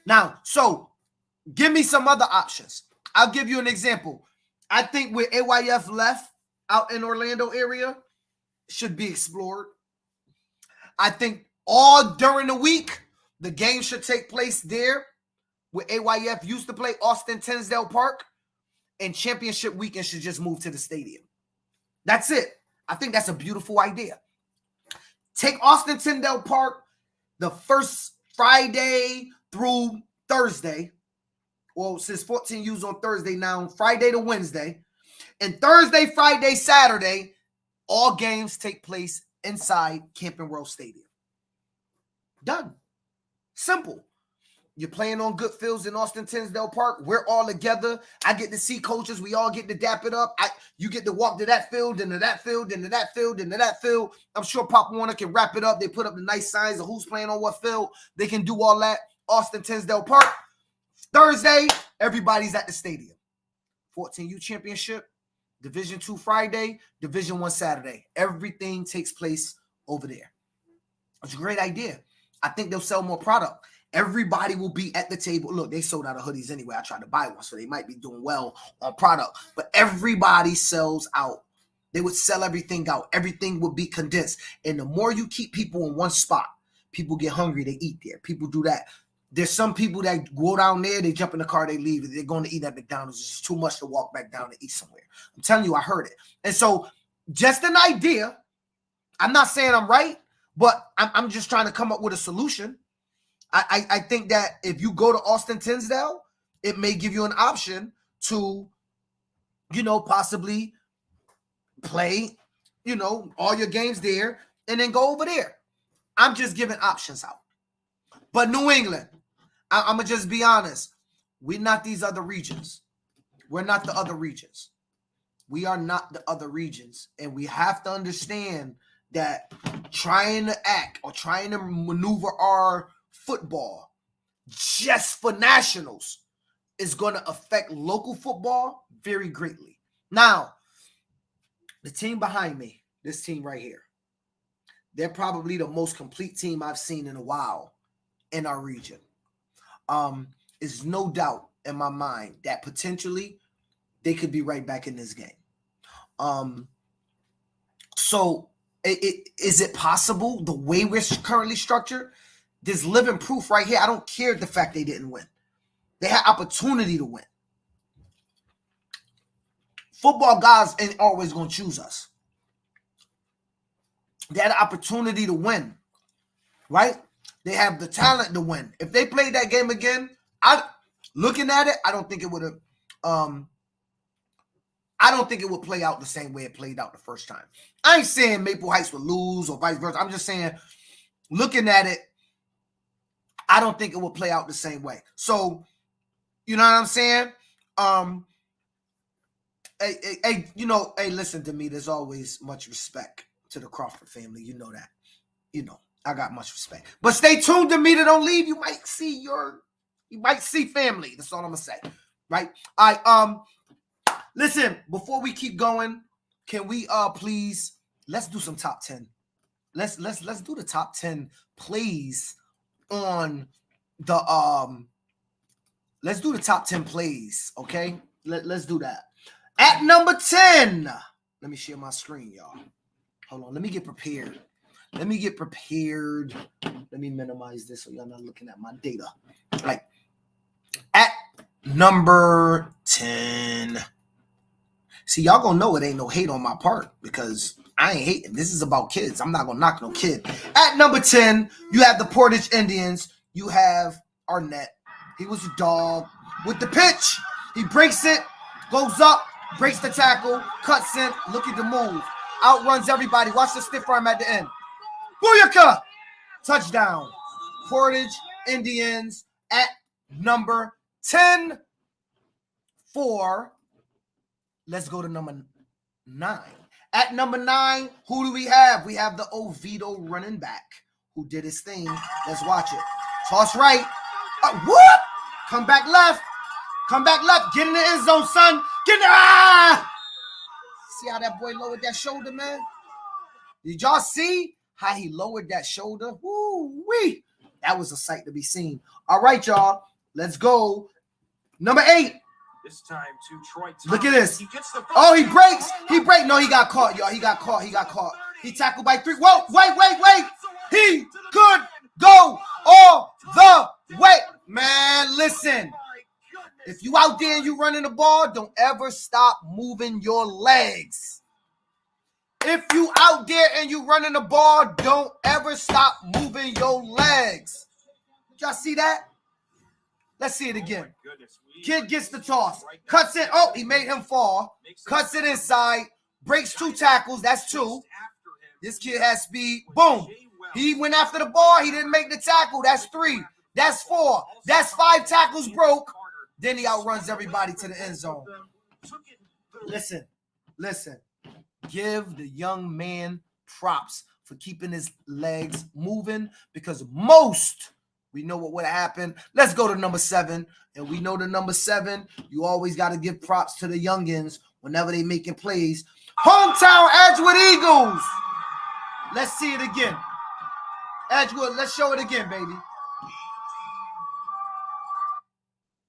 Now, so give me some other options. I'll give you an example. I think where AYF left out in Orlando area should be explored. I think all during the week, the game should take place there where AYF used to play, Austin Tinsdale Park, and championship weekend should just move to the stadium. That's it. I think that's a beautiful idea. Take Austin Tyndale Park the first Friday through Thursday. Well, since 14U's on Thursday now, Friday to Wednesday. And Thursday, Friday, Saturday, all games take place inside Camping World Stadium. Done. Simple. You're playing on good fields in Austin Tinsdale Park. We're all together. I get to see coaches. We all get to dap it up. You get to walk to that field, into that field, into that field, into that field. I'm sure Pop Warner can wrap it up. They put up the nice signs of who's playing on what field. They can do all that. Austin Tinsdale Park. Thursday, everybody's at the stadium. 14U Championship, Division II Friday, Division I Saturday. Everything takes place over there. It's a great idea. I think they'll sell more product. Everybody will be at the table. Look, they sold out of hoodies anyway. I tried to buy one, so they might be doing well on product. But everybody sells out. They would sell everything out. Everything would be condensed. And the more you keep people in one spot, people get hungry, they eat there. People do that. There's some people that go down there, they jump in the car, they leave. They're going to eat at McDonald's. It's just too much to walk back down and eat somewhere. I'm telling you, I heard it. And so just an idea. I'm not saying I'm right, but I'm just trying to come up with a solution. I think that if you go to Austin Tinsdale, it may give you an option to, possibly play, all your games there and then go over there. I'm just giving options out. But New England, I'm going to just be honest. We're not these other regions. We're not the other regions. We are not the other regions. And we have to understand that trying to act or trying to maneuver our football just for nationals is going to affect local football very greatly. Now, the team behind me, this team right here, they're probably the most complete team I've seen in a while in our region. Is no doubt in my mind that potentially they could be right back in this game. So is it possible the way we're currently structured? There's living proof right here. I don't care the fact they didn't win. They had opportunity to win. Football guys ain't always going to choose us. They had an opportunity to win, right? They have the talent to win. If they played that game again, looking at it, I don't think it would have. I don't think it would play out the same way it played out the first time. I ain't saying Maple Heights would lose or vice versa. I'm just saying, looking at it, I don't think it will play out the same way. So, you know what I'm saying? Hey, listen to me. There's always much respect to the Crawford family. You know that. I got much respect. But stay tuned to me. Don't leave. You might see family. That's all I'm gonna say. Right? All right. Listen, before we keep going, can we please let's do some top 10. Let's do the top 10 plays on the let's do the top 10 plays, okay? Let's do that. At number 10. Let me share my screen, y'all. Hold on, let me get prepared. Let me minimize this so y'all not looking at my data. Like at number 10. See, y'all gonna know it ain't no hate on my part because I ain't hating. This is about kids. I'm not gonna knock no kid. At number 10, you have the Portage Indians. You have Arnett. He was a dog with the pitch. He breaks it, goes up, breaks the tackle, cuts in, looking to move, outruns everybody. Watch the stiff arm at the end. Booyaka! Touchdown. Portage Indians at number 10 for. Let's go to number 9. At number 9, who do we have? We have the Oviedo running back who did his thing. Let's watch it. Toss right. Whoop! Come back left. Get in the end zone, son. Get in there. See how that boy lowered that shoulder, man? Did y'all see how he lowered that shoulder? Woo-wee. That was a sight to be seen. All right, y'all. Let's go. Number 8. This time to Troy. Look at this. He gets the He breaks. No, he got caught, y'all. He got caught. He tackled by 3. Whoa, wait. He could go all the way. Man, listen. If you out there and you running the ball, don't ever stop moving your legs. If you out there and you running the ball, don't ever stop moving your legs. Did y'all see that? Let's see it again. Kid gets the toss. Cuts it. Oh, he made him fall. Cuts it inside. Breaks 2 tackles. That's 2. This kid has speed. Boom. He went after the ball. He didn't make the tackle. That's 3. That's 4. That's 5 tackles broke. Then he outruns everybody to the end zone. Listen. Give the young man props for keeping his legs moving, because we know what would have happened. Let's go to number 7. And we know the number 7, you always got to give props to the youngins whenever they making plays. Hometown Edgewood Eagles. Let's see it again. Edgewood, let's show it again, baby.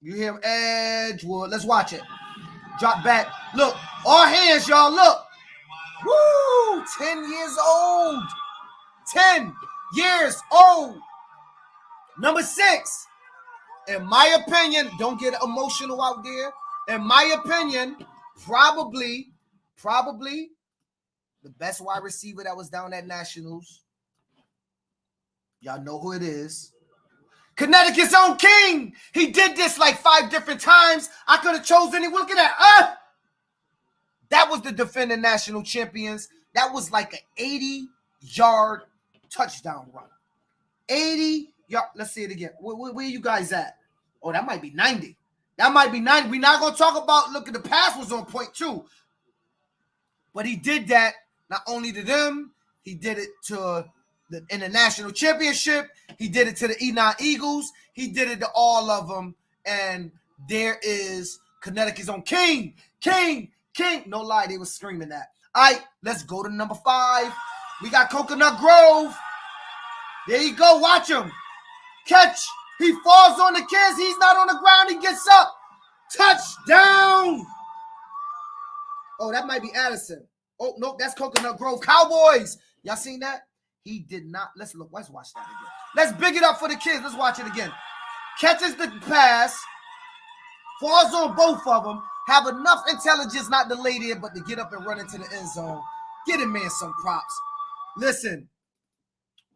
You hear Edgewood. Let's watch it. Drop back. Look, all hands, y'all. Look. Woo! 10 years old. 10 years old. Number 6. In my opinion, don't get emotional out there. In my opinion, probably the best wide receiver that was down at Nationals. Y'all know who it is. Connecticut's own King. He did this like 5 different times. I could have chosen it. Look at that. That was the defending national champions. That was like an 80-yard touchdown run. 80-yard. Let's see it again. Where you guys at? Oh, that might be 90. That might be 90. We're not going to talk about, look at the pass was on point too. But he did that not only to them, he did it to in the national championship. He did it to the E9 Eagles. He did it to all of them. And there is Connecticut's own King. No lie, they were screaming that. All right, let's go to number 5. We got Coconut Grove. There you go. Watch him. Catch. He falls on the kids. He's not on the ground. He gets up. Touchdown. Oh, that might be Addison. Oh, no, that's Coconut Grove Cowboys. Y'all seen that? He did not. Let's watch that again. Let's big it up for the kids. Let's watch it again. Catches the pass. Falls on both of them. Have enough intelligence not to lay there, but to get up and run into the end zone. Get him, man, some props. Listen,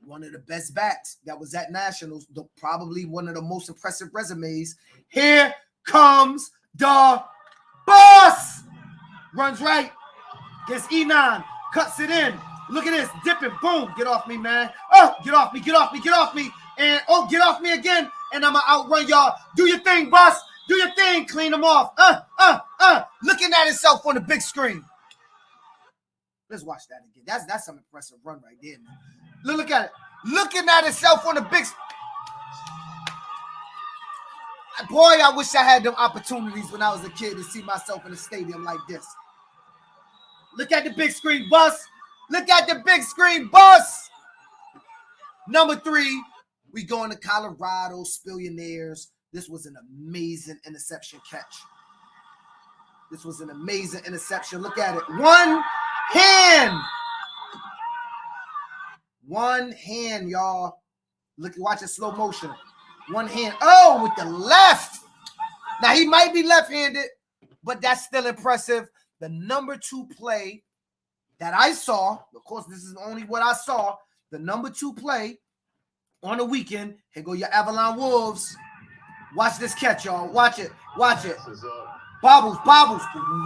one of the best backs that was at Nationals, probably one of the most impressive resumes. Here comes the boss. Runs right. Gets E9. Cuts it in. Look at this. Dipping. Boom. Get off me, man. Oh, get off me. And, oh, get off me again. And I'm going to outrun y'all. Do your thing, boss. Do your thing. Clean them off. Looking at himself on the big screen. Let's watch that again. That's some impressive run right there, man. Look at it. Looking at himself on the big screen. Boy, I wish I had them opportunities when I was a kid to see myself in a stadium like this. Look at the big screen, bus. Look at the big screen, bus. Number 3, we going to Colorado, Spillionaires. This was an amazing interception catch. Look at it. One hand, y'all. Watch it slow motion. One hand. Oh, with the left. Now, he might be left-handed, but that's still impressive. The number 2 play that I saw, of course, this is only what I saw, the number 2 play on the weekend. Here go your Avalon Wolves. Watch this catch, y'all. Watch it. Bobbles.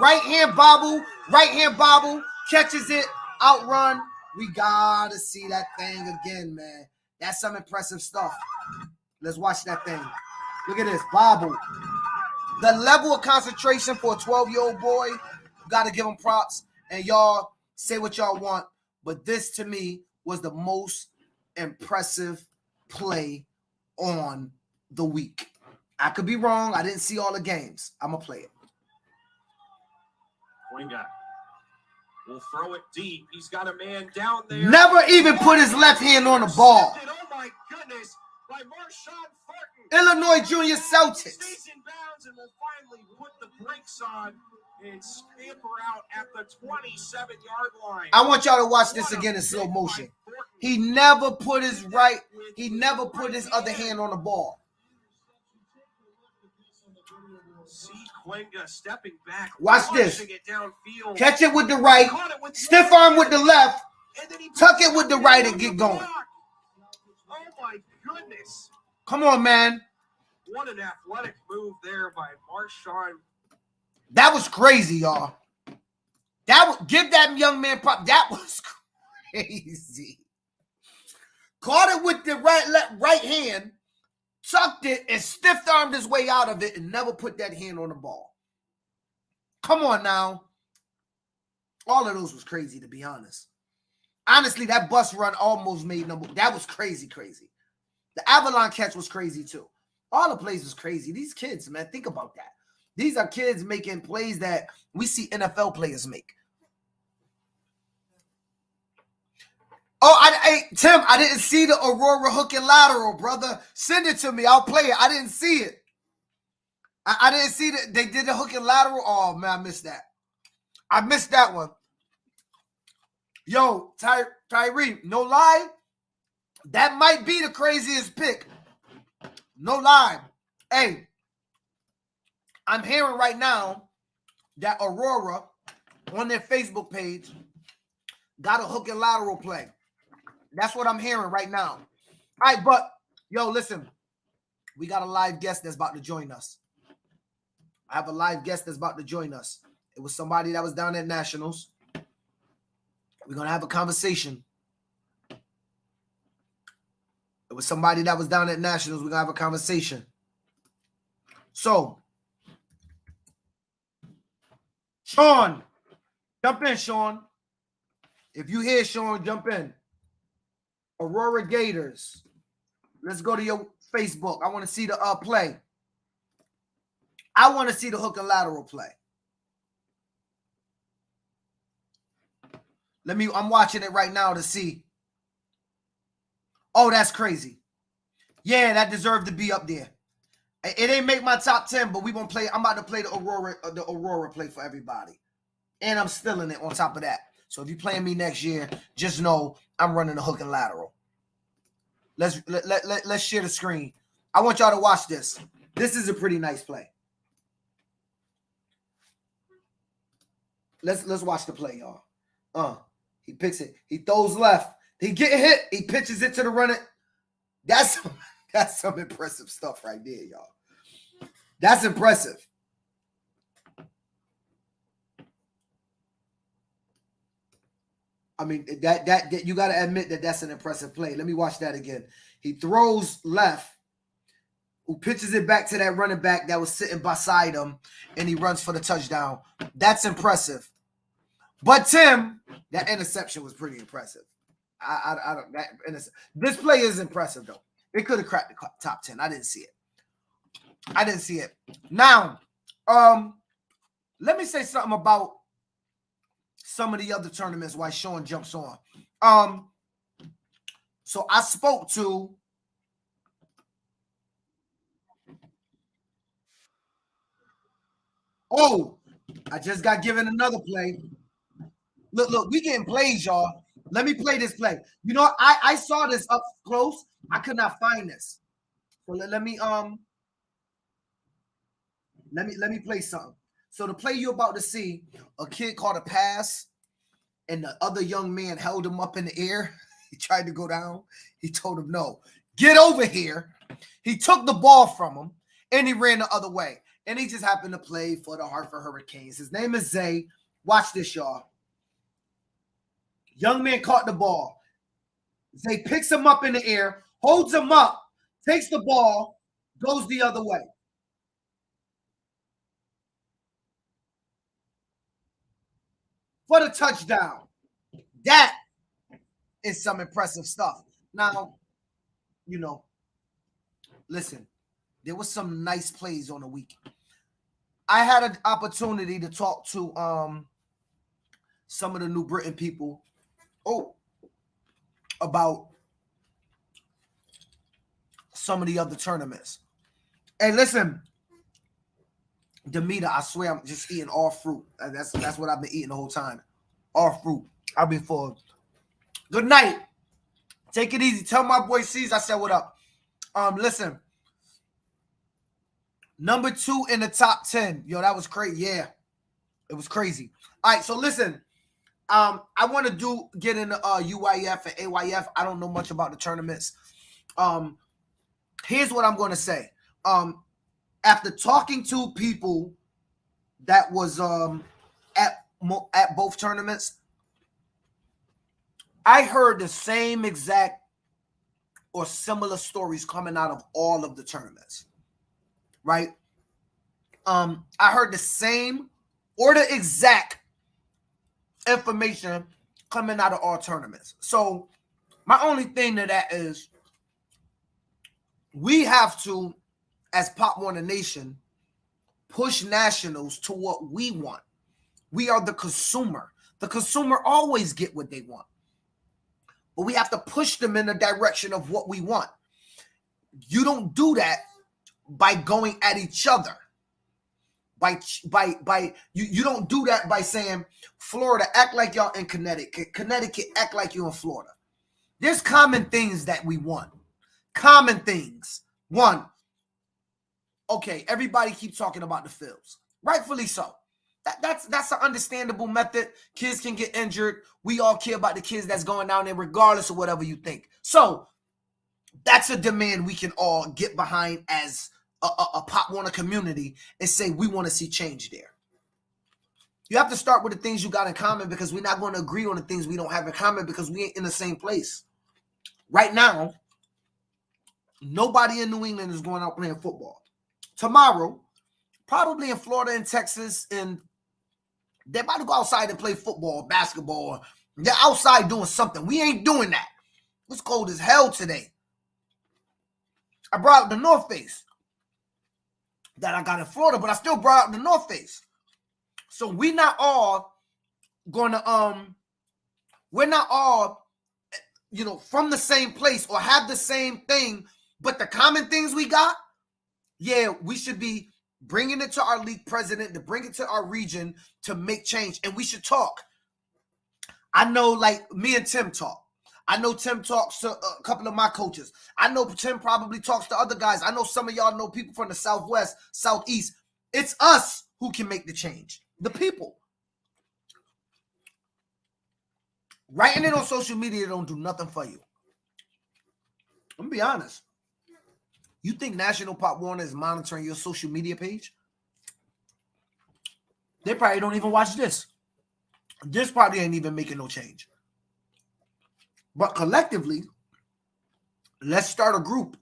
Right hand bobble. Catches it. Outrun. We got to see that thing again, man. That's some impressive stuff. Let's watch that thing. Look at this. Bobble. The level of concentration for a 12-year-old boy, you got to give him props. And y'all say what y'all want, but this to me was the most impressive play on the week. I could be wrong. I didn't see all the games. I'm going to play it. Winga will throw it deep. He's got a man down there. Never even put his left hand on the ball. Oh, my goodness. By Marshawn Thornton. Illinois Junior Celtics. Stays in bounds and will finally put the brakes on and scamper out at the 27-yard line. I want y'all to watch this again in slow motion. He never put his other hand on the ball. See Quenga stepping back. Watch this. It downfield. Catch it with the right. Stiff arm with the left. Tuck it with the right and get going. Oh, my goodness. Come on, man. What an athletic move there by Marshawn. That was crazy, y'all. Give that young man prop. That was crazy. Caught it with the right hand. tucked it, and stiff-armed his way out of it and never put that hand on the ball. Come on now. All of those was crazy, to be honest. Honestly, that bus run almost made number. That was crazy, crazy. The Avalon catch was crazy, too. All the plays was crazy. These kids, man, think about that. These are kids making plays that we see NFL players make. Oh, hey, Tim, I didn't see the Aurora hook and lateral, brother. Send it to me. I'll play it. I didn't see it. I didn't see that they did the hook and lateral. Oh, man, I missed that. I missed that one. Yo, Tyree, no lie, that might be the craziest pick. No lie. Hey, I'm hearing right now that Aurora on their Facebook page got a hook and lateral play. That's what I'm hearing right now. All right, but, yo, listen. We got a live guest that's about to join us. I have a live guest that's about to join us. It was somebody that was down at Nationals. We're going to have a conversation. It was somebody that was down at Nationals. We're going to have a conversation. So, Sean, jump in, Sean. If you hear Sean, jump in. Aurora Gators. Let's go to your Facebook. I want to see the play. I want to see the hook and lateral play. I'm watching it right now to see. Oh, that's crazy. Yeah, that deserved to be up there. It ain't make my top 10, but we gonna play. I'm about to play the Aurora play for everybody. And I'm still in it on top of that. So if you're playing me next year, just know I'm running the hook and lateral. Let's share the screen. I want y'all to watch this. This is a pretty nice play. Let's watch the play, y'all. He picks it. He throws left. He get hit. He pitches it to the runner. That's some impressive stuff right there, y'all. That's impressive. I mean, that you got to admit that that's an impressive play. Let me watch that again. He throws left, who pitches it back to that running back that was sitting beside him, and he runs for the touchdown. That's impressive. But Tim, that interception was pretty impressive. I don't. This play is impressive though. It could have cracked the top 10. I didn't see it. Now, let me say something about some of the other tournaments while Sean jumps on. So I spoke to I just got given another play. Look, we getting plays, y'all. Let me play this play. You know, I saw this up close. I could not find this. So let me play something. So the play you're about to see, a kid caught a pass, and the other young man held him up in the air. He tried to go down. He told him, no, get over here. He took the ball from him, and he ran the other way. And he just happened to play for the Hartford Hurricanes. His name is Zay. Watch this, y'all. Young man caught the ball. Zay picks him up in the air, holds him up, takes the ball, goes the other way. For the touchdown. That is some impressive stuff. Now, you know, listen, there was some nice plays on the week. I had an opportunity to talk to some of the New Britain people about some of the other tournaments. Hey, listen, Demeter, I swear I'm just eating all fruit. That's what I've been eating the whole time. All fruit. I've been full. Good night. Take it easy. Tell my boy C's I said what up. Listen. Number 2 in the top 10. Yo, that was crazy. Yeah. It was crazy. All right, so listen. I want to get into UYF and AYF. I don't know much about the tournaments. Here's what I'm going to say. After talking to people that was at both tournaments, I heard the same exact or similar stories coming out of all of the tournaments, right? I heard the same or the exact information coming out of all tournaments. So my only thing to that is we have to, as Pop Warner Nation, push nationals to what we want. We are the consumer. The consumer always get what they want. But we have to push them in the direction of what we want. You don't do that by going at each other. You don't do that by saying, Florida, act like y'all in Connecticut. Connecticut, act like you in Florida. There's common things that we want. Common things. One, okay, everybody keeps talking about the fields. Rightfully so. That's an understandable method. Kids can get injured. We all care about the kids that's going down there regardless of whatever you think. So that's a demand we can all get behind as a Pop Warner community and say we want to see change there. You have to start with the things you got in common, because we're not going to agree on the things we don't have in common because we ain't in the same place. Right now, nobody in New England is going out playing football. Tomorrow, probably in Florida and Texas, and they're about to go outside and play football, basketball. They're outside doing something. We ain't doing that. It's cold as hell today. I brought up the North Face that I got in Florida, but I still brought up the North Face. So we're not all going to, we're not all, from the same place or have the same thing, but the common things we got, yeah, we should be bringing it to our league president, to bring it to our region to make change. And we should talk. I know, like, me and Tim talk. I know Tim talks to a couple of my coaches. I know Tim probably talks to other guys. I know some of y'all know people from the Southwest, Southeast. It's us who can make the change. The people. Writing it on social media don't do nothing for you. I'm gonna be honest. You think National Pop Warner is monitoring your social media page? They probably don't even watch this. This probably ain't even making no change. But collectively, let's start a group.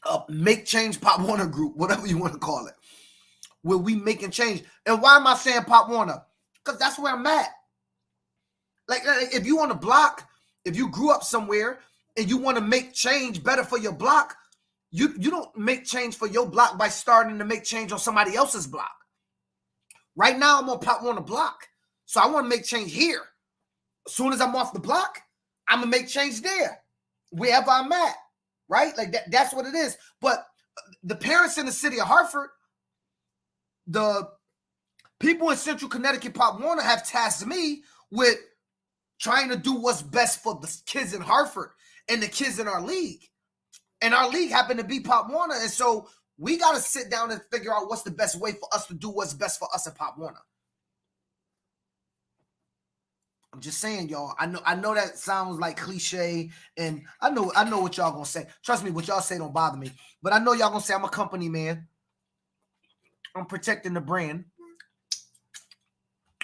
A Make Change Pop Warner group, whatever you want to call it, where we making change. And why am I saying Pop Warner? Because that's where I'm at. Like, if you on a block, if you grew up somewhere and you want to make change better for your block, you don't make change for your block by starting to make change on somebody else's block. Right now, I'm on Pop Warner block, so I want to make change here. As soon as I'm off the block, I'm going to make change there, wherever I'm at, right? Like, that's what it is. But the parents in the city of Hartford, the people in Central Connecticut Pop Warner have tasked me with trying to do what's best for the kids in Hartford and the kids in our league. And our league happened to be Pop Warner. And so we got to sit down and figure out what's the best way for us to do what's best for us at Pop Warner. I'm just saying, y'all. I know that sounds like cliche, and I know what y'all gonna say. Trust me, what y'all say don't bother me. But I know y'all gonna say I'm a company man. I'm protecting the brand.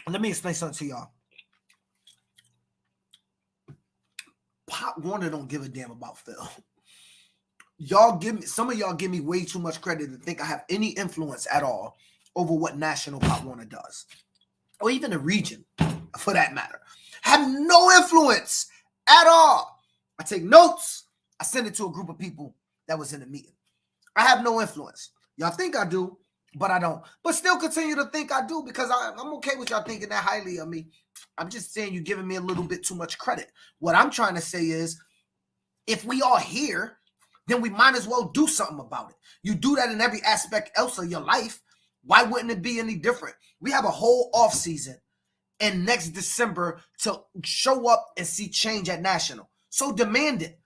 Let me explain something to y'all. Pop Warner don't give a damn about Phil. Some of y'all give me way too much credit to think I have any influence at all over what National Pop Warner does, or even the region, for that matter. Have no influence at all. I take notes. I send it to a group of people that was in the meeting. I have no influence. Y'all think I do, but I don't. But still continue to think I do, because I'm okay with y'all thinking that highly of me. I'm just saying you're giving me a little bit too much credit. What I'm trying to say is, if we are here, then we might as well do something about it. You do that in every aspect else of your life. Why wouldn't it be any different? We have a whole off season and next December to show up and see change at National. So demand it.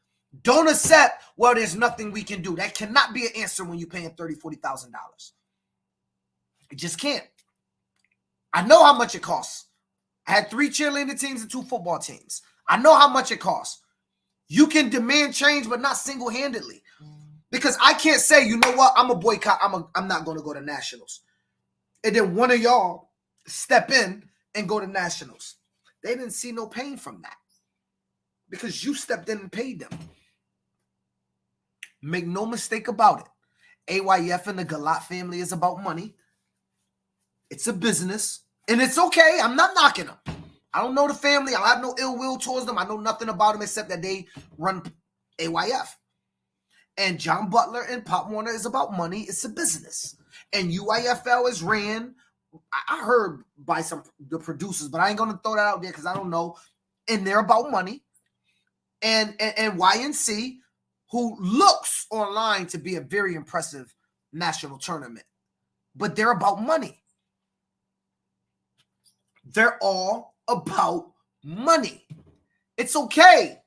Don't accept, well, there's nothing we can do. That cannot be an answer when you're paying $30,000, $40,000. It just can't. I know how much it costs. I had 3 cheerleading teams and 2 football teams. I know how much it costs. You can demand change, but not single-handedly. Because I can't say, you know what, I'm a boycott. I'm not going to go to Nationals. And then one of y'all step in and go to Nationals. They didn't see no pain from that. because you stepped in and paid them. Make no mistake about it. AYF and the Galat family is about money. It's a business, and it's okay. I'm not knocking them. I don't know the family. I have no ill will towards them. I know nothing about them except that they run AYF. And John Butler and Pop Warner is about money. It's a business. And UYFL is ran, I heard by the producers, but I ain't going to throw that out there because I don't know. And they're about money. And YNC, who looks online to be a very impressive national tournament, but they're about money. They're all about money. It's okay.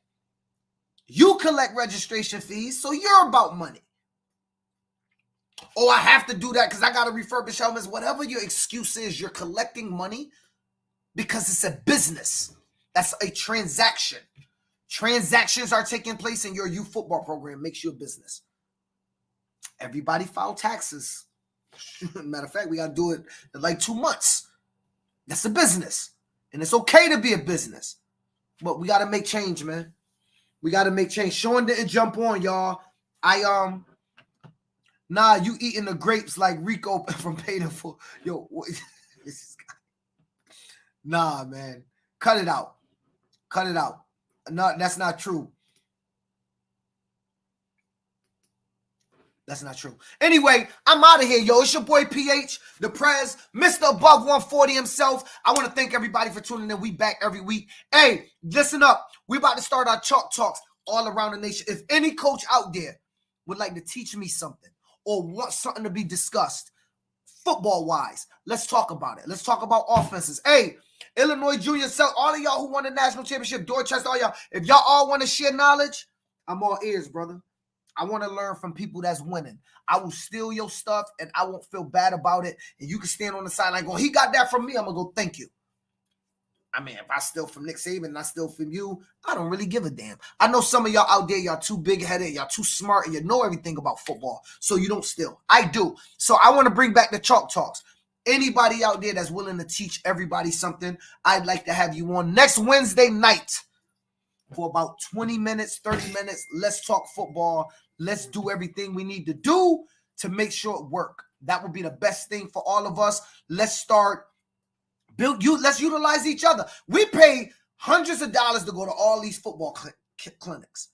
You collect registration fees, so you're about money. Oh, I have to do that because I got to refurbish helmets. Whatever your excuse is, you're collecting money because it's a business. That's a transaction. Transactions are taking place in your youth football program. Makes you a business. Everybody file taxes. Matter of fact, we got to do it in like 2 months. That's a business. And it's okay to be a business. But we got to make change, man. We got to make change. Sean didn't jump on, y'all. Nah, you eating the grapes like Rico from Painful. Yo, this is nah, man. Cut it out. Cut it out. No, that's not true. That's not true. Anyway, I'm out of here, yo. It's your boy PH, the Prez, Mr. Above 140 himself. I want to thank everybody for tuning in. We back every week. Hey, listen up. We about to start our Chalk Talks all around the nation. If any coach out there would like to teach me something or want something to be discussed football-wise, let's talk about it. Let's talk about offenses. Hey, Illinois Junior South, all of y'all who won the national championship, Dorchester, all y'all, if y'all all want to share knowledge, I'm all ears, brother. I want to learn from people that's winning. I will steal your stuff, and I won't feel bad about it. And you can stand on the sideline going, he got that from me. I'm going to go, thank you. I mean, if I steal from Nick Saban and I steal from you, I don't really give a damn. I know some of y'all out there, y'all too big-headed, y'all too smart, and you know everything about football, so you don't steal. I do. So I want to bring back the Chalk Talks. Anybody out there that's willing to teach everybody something, I'd like to have you on next Wednesday night for about 20 minutes, 30 minutes. Let's talk football. Let's do everything we need to do to make sure it works. That would be the best thing for all of us. Let's start let's utilize each other. We pay hundreds of dollars to go to all these football clinics.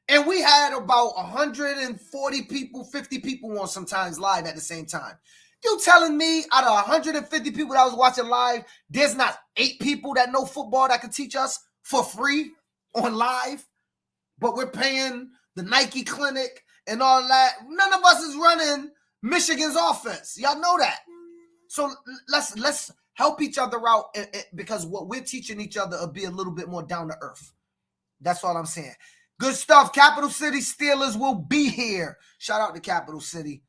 And we had about 140 people, 50 people on sometimes live at the same time. You telling me out of 150 people that I was watching live, there's not 8 people that know football that can teach us for free on live? But we're paying the Nike clinic and all that. None of us is running Michigan's offense. Y'all know that. So let's help each other out because what we're teaching each other will be a little bit more down to earth. That's all I'm saying. Good stuff. Capital City Steelers will be here. Shout out to Capital City.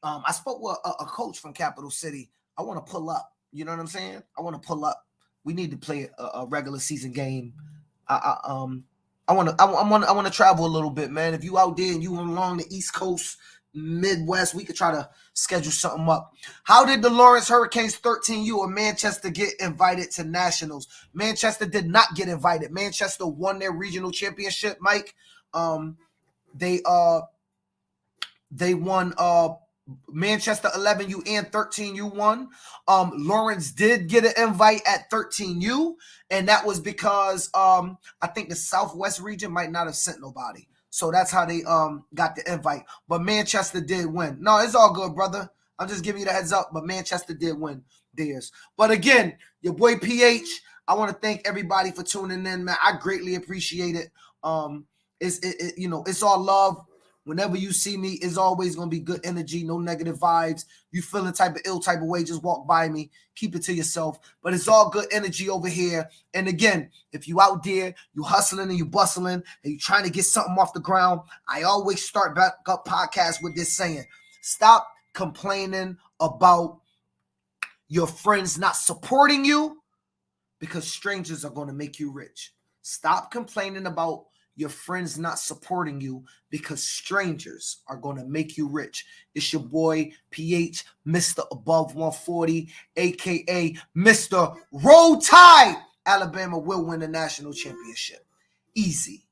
I spoke with a coach from Capital City. I want to pull up. You know what I'm saying? I want to pull up. We need to play a regular season game. I want to travel a little bit, man. If you out there and you along the East Coast, Midwest, we could try to schedule something up. How did the Lawrence Hurricanes 13U or Manchester get invited to nationals? Manchester did not get invited. Manchester won their regional championship, Mike. They won Manchester 11U and 13U won. Lawrence did get an invite at 13U, and that was because I think the Southwest region might not have sent nobody. So that's how they got the invite. But Manchester did win. No, it's all good, brother. I'm just giving you the heads up, but Manchester did win theirs. But again, your boy PH, I want to thank everybody for tuning in, man. I greatly appreciate it. It's all love. Whenever you see me, it's always going to be good energy, no negative vibes. You feeling type of ill type of way, just walk by me. Keep it to yourself. But it's all good energy over here. And again, if you out there, you hustling and you bustling, and you trying to get something off the ground, I always start back up podcasts with this saying, stop complaining about your friends not supporting you because strangers are going to make you rich. Stop complaining about your friends not supporting you because strangers are going to make you rich. It's your boy, PH, Mr. Above 140, a.k.a. Mr. Roll Tide. Alabama will win the national championship. easy.